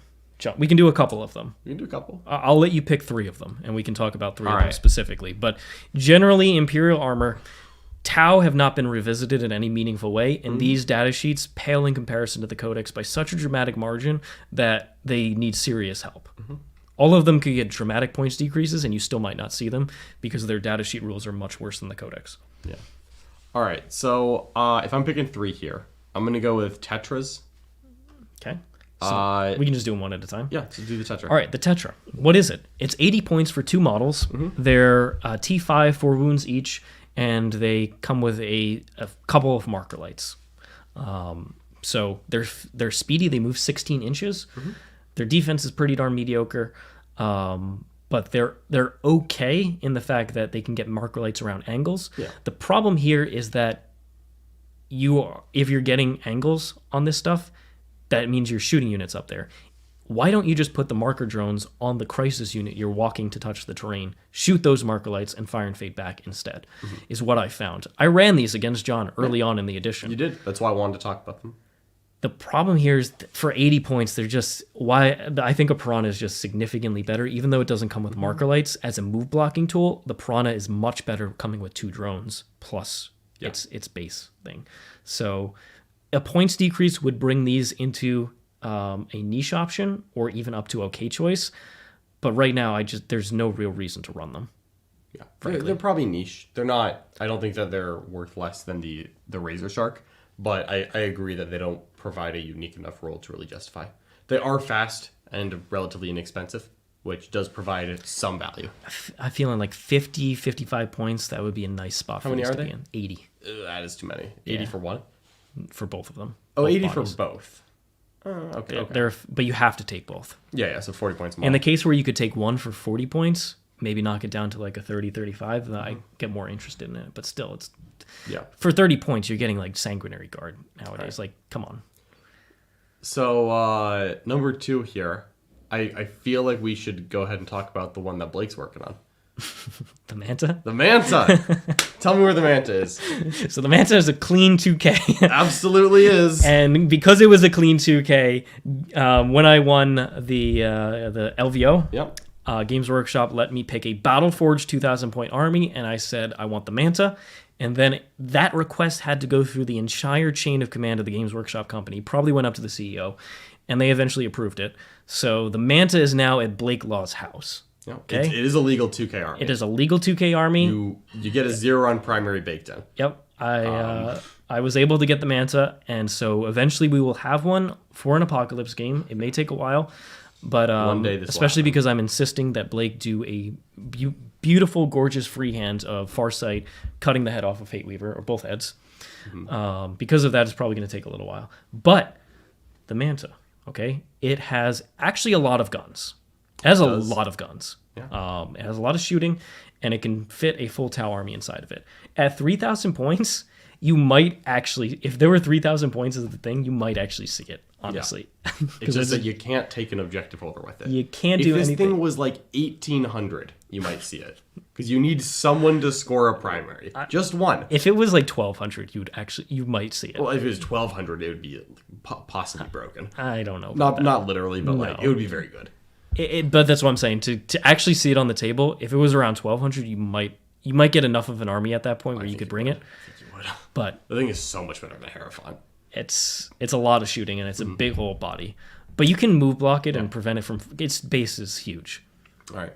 we can do a couple of them. We can do a couple. I'll let you pick 3 of them, and we can talk about 3 of them specifically. But generally, Imperial Armor, Tau have not been revisited in any meaningful way, and these datasheets pale in comparison to the Codex by such a dramatic margin that they need serious help. All of them could get dramatic points decreases, and you still might not see them because their datasheet rules are much worse than the Codex. Yeah. All right, so if I'm picking 3 here, I'm going to go with Tetras. Okay. So we can just do them one at a time? Yeah, let's do the Tetra. All right, the Tetra. What is it? It's 80 points for 2 models. They're T5, 4 wounds each, and they come with a couple of marker lights. So they're speedy. They move 16 inches. Their defense is pretty darn mediocre. But they're okay in the fact that they can get marker lights around angles. Yeah. The problem here is that if you're getting angles on this stuff, that means you're shooting units up there. Why don't you just put the marker drones on the crisis unit you're walking to touch the terrain, shoot those marker lights, and fire and fade back instead, is what I found. I ran these against John early on in the edition. You did. That's why I wanted to talk about them. The problem here is for 80 points, they're just I think a Piranha is just significantly better, even though it doesn't come with marker lights. As a move blocking tool, the Piranha is much better coming with 2 drones plus its base thing. So a points decrease would bring these into a niche option or even up to okay choice. But right now, there's no real reason to run them. Yeah, they're probably niche. They're not. I don't think that they're worth less than the Razor Shark. But I agree that they don't provide a unique enough role to really justify. They are fast and relatively inexpensive, which does provide some value. I feel in like 50, 55 points, that would be a nice spot for these to be in. 80. That is too many. 80 for one? For both of them. Oh, 80 bodies. For both. Okay. But you have to take both. Yeah, so 40 points more. In the case where you could take one for 40 points, maybe knock it down to like a 30, 35, then I get more interested in it. But still, it's... Yeah. For 30 points, you're getting like Sanguinary Guard nowadays. Like, come on. So, number 2 here, I feel like we should go ahead and talk about the one that Blake's working on. The Manta? The Manta! Tell me where the Manta is. So the Manta is a clean 2K. Absolutely is. And because it was a clean 2K, when I won the LVO, Games Workshop let me pick a Battleforged 2,000 point army, and I said I want the Manta. And then that request had to go through the entire chain of command of the Games Workshop company, probably went up to the CEO, and they eventually approved it. So the Manta is now at Blake Law's house. Okay? It is a legal 2K army. It is a legal 2K army. You get a 0 on primary baked in. Yep. I was able to get the Manta, and so eventually we will have one for an Apocalypse game. It may take a while, but one day especially because I'm insisting that Blake do a beautiful, gorgeous freehand of Farsight cutting the head off of Hateweaver, or both heads. Because of that, it's probably going to take a little while. But the Manta, okay, it has actually a lot of guns. It has a lot of guns. Yeah. It has a lot of shooting, and it can fit a full Tau army inside of it. At 3,000 points, you might actually, if there were 3,000 points as the thing, you might actually see it, honestly. Yeah. It's just that you can't take an objective holder with it. You can't do anything. If this thing was like 1,800, you might see it. Because you need someone to score a primary. Just one. If it was like 1,200, you might see it. Well, if it was 1,200, it would be possibly broken. I don't know. Not literally, but like it would be very good. But that's what I'm saying. To actually see it on the table, if it was around 1,200, you might get enough of an army at that point where you could bring it. I think you would. But the thing is so much better than Hierophant. It's a lot of shooting, and it's a big whole body. But you can move block it and prevent it from... Its base is huge. All right.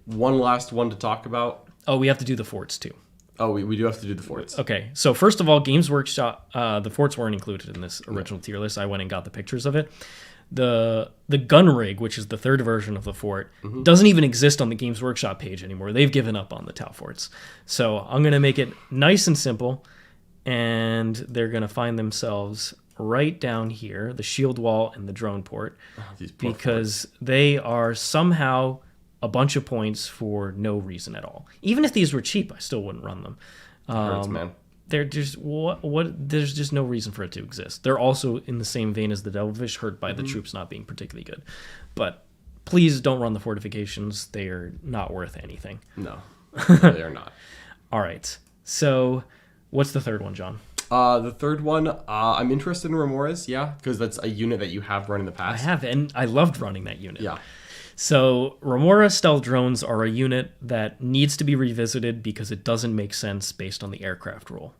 One last one to talk about. Oh, we have to do the forts, too. Oh, we do have to do the forts. Okay. So first of all, Games Workshop... the forts weren't included in this original tier list. I went and got the pictures of it. The gun rig, which is the third version of the fort, doesn't even exist on the Games Workshop page anymore. They've given up on the Tau forts. So I'm going to make it nice and simple, and they're going to find themselves right down here, the shield wall and the drone port, because they are somehow a bunch of points for no reason at all. Even if these were cheap, I still wouldn't run them. Hurts, man. They're just there's just no reason for it to exist. They're also in the same vein as the Devilfish, hurt by the troops not being particularly good. But please don't run the fortifications. They are not worth anything. No, they are not. All right. So what's the third one, John? The third one, I'm interested in Remoras, because that's a unit that you have run in the past. I have, and I loved running that unit. Yeah. So Remora stealth drones are a unit that needs to be revisited because it doesn't make sense based on the aircraft rule.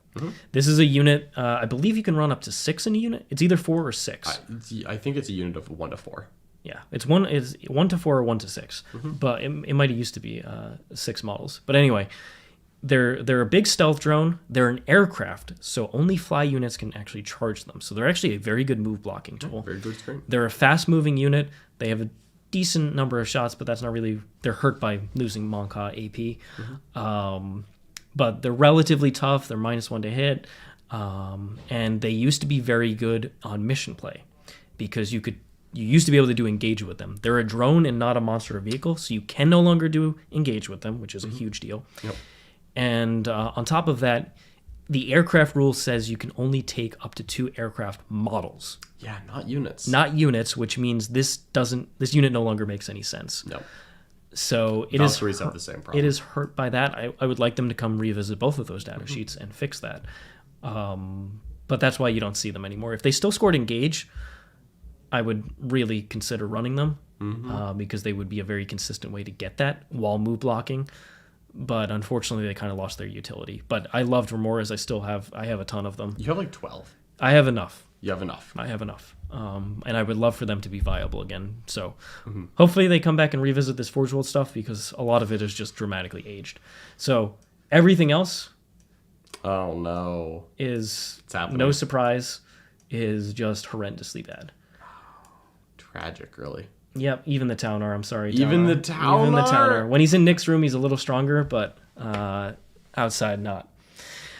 This is a unit, I believe you can run up to 6 in a unit. It's either 4 or 6. I think it's a unit of 1 to 4. Yeah, it's 1 to 4 or 1 to 6, but it might have used to be 6 models. But anyway, they're a big stealth drone. They're an aircraft, so only fly units can actually charge them. So they're actually a very good move blocking tool. Very good screen. They're a fast moving unit. They have a decent number of shots, but that's not really. They're hurt by losing Monka AP. But they're relatively tough. They're -1 to hit, and they used to be very good on mission play because you used to be able to do engage with them. They're a drone and not a monster or vehicle, so you can no longer do engage with them, which is a huge deal. Yep. And on top of that, the aircraft rule says you can only take up to 2 aircraft models. Yeah, not units. Not units, which means this unit no longer makes any sense. No. So Valkyries have the same problem. It is hurt by that. I would like them to come revisit both of those data sheets and fix that. But that's why you don't see them anymore. If they still scored engage, I would really consider running them because they would be a very consistent way to get that while move blocking. But unfortunately, they kind of lost their utility. But I loved Remoras. I have a ton of them. You have like 12. I have enough. You have enough. I have enough. And I would love for them to be viable again. So hopefully they come back and revisit this Forge World stuff because a lot of it is just dramatically aged. So everything else Oh no. Is happening. no surprise, is just horrendously bad. Tragic, really. Yep, even the Taunar, I'm sorry. Even Taunar. the Taunar? Even the Taunar. When he's in Nick's room, he's a little stronger, but outside, not.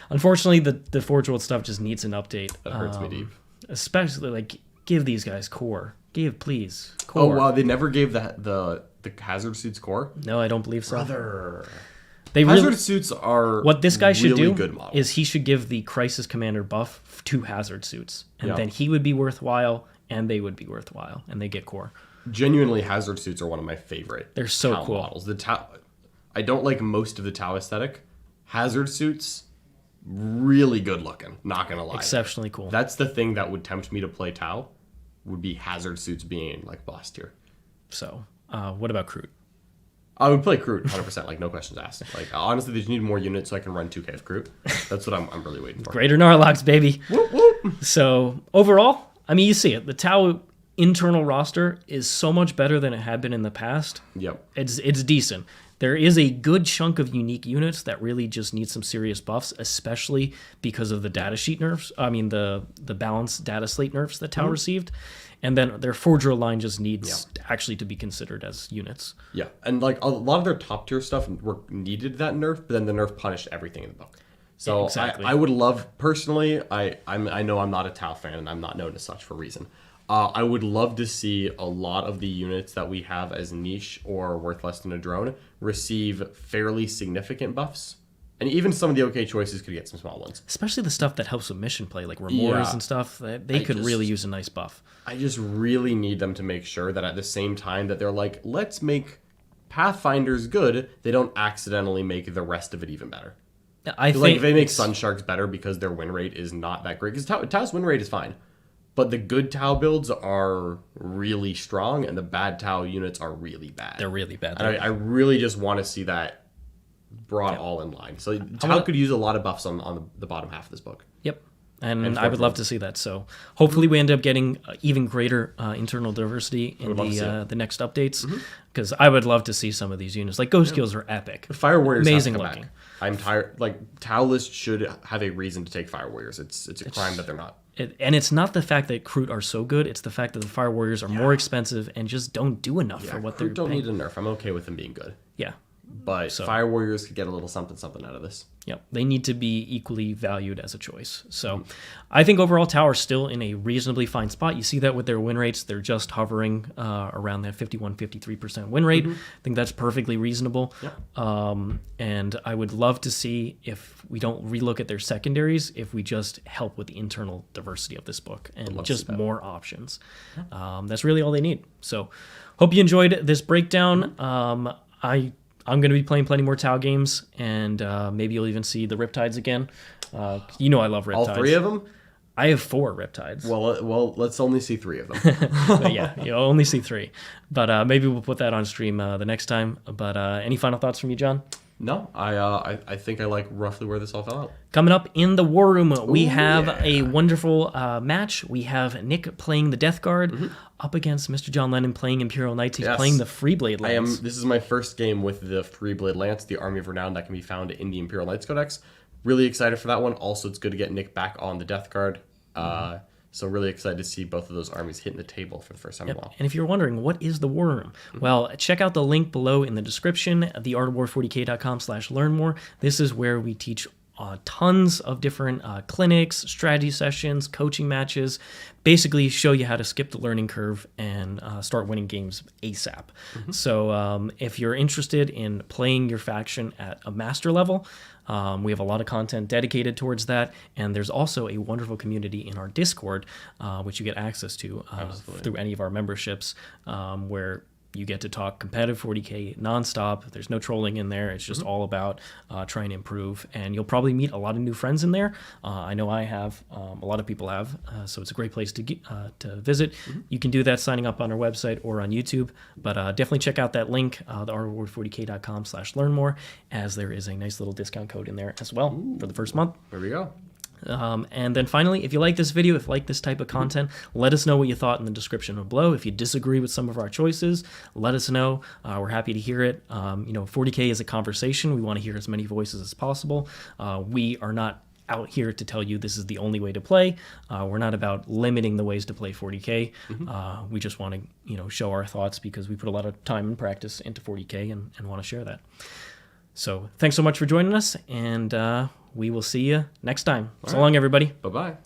Unfortunately, the Forge World stuff just needs an update. That hurts me deep. Especially, like, give these guys core. Please, core. Oh, wow, they never gave the hazard suits core? No, I don't believe so. Brother. They Hazard suits are what this guy should really do good models. is he should give the Crisis Commander buff to hazard suits, and Yeah. then he would be worthwhile, and they would be worthwhile, and they get core. Genuinely, hazard suits are one of my favorite. They're so Tau cool. models. The Tau, I don't like most of the Tau aesthetic. Hazard suits, really good looking. Not gonna lie. Exceptionally cool. That's the thing that would tempt me to play Tau. Would be hazard suits being like boss tier. So, what about Crude? I would play Crude 100%, like no questions asked. Like honestly, they just need more units so I can run 2K of Crude. That's what I'm really waiting for. Greater Narlox, baby. Whoop, whoop. So overall, I mean, you see it. The Tau internal roster is so much better than it had been in the past. Yep. It's decent. There is a good chunk of unique units that really just need some serious buffs, especially because of the datasheet nerfs. I mean, the balanced data slate nerfs that Tau received. And then their Forger line just needs actually to be considered as units. Yeah, and like a lot of their top tier stuff needed that nerf, but then the nerf punished everything in the book. So Exactly. I would love, personally, I know I'm not a Tau fan and I'm not known as such for a reason. I would love to see a lot of the units that we have as niche or worth less than a drone receive fairly significant buffs. And even some of the okay choices could get some small ones. Especially the stuff that helps with mission play, like Remoras and stuff. They could really use a nice buff. I just really need them to make sure that at the same time that they're like, let's make Pathfinders good, they don't accidentally make the rest of it even better. I think Like if they make Sunsharks better because their win rate is not that great. Because Tau's win rate is fine. But the good Tau builds are really strong and the bad Tau units are really bad. they're really bad. And I really just want to see that brought all in line. So Tau could use a lot of buffs on the bottom half of this book. Yep. And I would love to see that. So hopefully we end up getting even greater internal diversity in the next updates. Because I would love to see some of these units. Like Ghost Kills are epic. Fire Warriors Amazing have to come looking. back. I'm tired. Like, Tau lists should have a reason to take Fire Warriors. It's a crime that they're not. And it's not the fact that Crude are so good, it's the fact that the Fire Warriors are more expensive and just don't do enough for what they're don't paying. need a nerf. I'm okay with them being good. Yeah. But Fire Warriors could get a little something out of this. Yep, they need to be equally valued as a choice. So I think overall Tau are still in a reasonably fine spot. You see that with their win rates. They're just hovering around that 51-53% win rate. I think that's perfectly reasonable. And I would love to see, if we don't relook at their secondaries, if we just help with the internal diversity of this book and just more options. That's really all they need. So hope you enjoyed this breakdown. I'm going to be playing plenty more Tau games, and maybe you'll even see the Riptides again. You know I love Riptides. All 3 of them? I have 4 Riptides. Well, let's only see 3 of them. But yeah, you'll only see 3. But maybe we'll put that on stream the next time. But any final thoughts from you, John? No, I think I like roughly where this all fell out. Coming up in the War Room, we have a wonderful match. We have Nick playing the Death Guard up against Mr. John Lennon playing Imperial Knights. He's playing the Freeblade Lance. This is my first game with the Freeblade Lance, the Army of Renown that can be found in the Imperial Knights Codex. Really excited for that one. Also, it's good to get Nick back on the Death Guard. So really excited to see both of those armies hitting the table for the first time in a while. And if you're wondering, what is the War Room? Well, check out the link below in the description, theartofwar40k.com/learn more. This is where we teach tons of different clinics, strategy sessions, coaching matches, basically show you how to skip the learning curve and start winning games ASAP. So if you're interested in playing your faction at a master level, we have a lot of content dedicated towards that, and there's also a wonderful community in our Discord, which you get access to through any of our memberships, where you get to talk competitive 40K nonstop. There's no trolling in there. It's just all about trying to improve. And you'll probably meet a lot of new friends in there. I know I have. A lot of people have. So it's a great place to visit. You can do that signing up on our website or on YouTube. But definitely check out that link, theartofwar40k.com/learn more, as there is a nice little discount code in there as well for the first month. There we go. And then finally, if you like this video, if you like this type of content, let us know what you thought in the description below. If you disagree with some of our choices, let us know. We're happy to hear it. 40K is a conversation. We want to hear as many voices as possible. We are not out here to tell you this is the only way to play. We're not about limiting the ways to play 40K. We just want to show our thoughts because we put a lot of time and practice into 40K and want to share that. So thanks so much for joining us, and we will see you next time. So long, everybody. Bye-bye.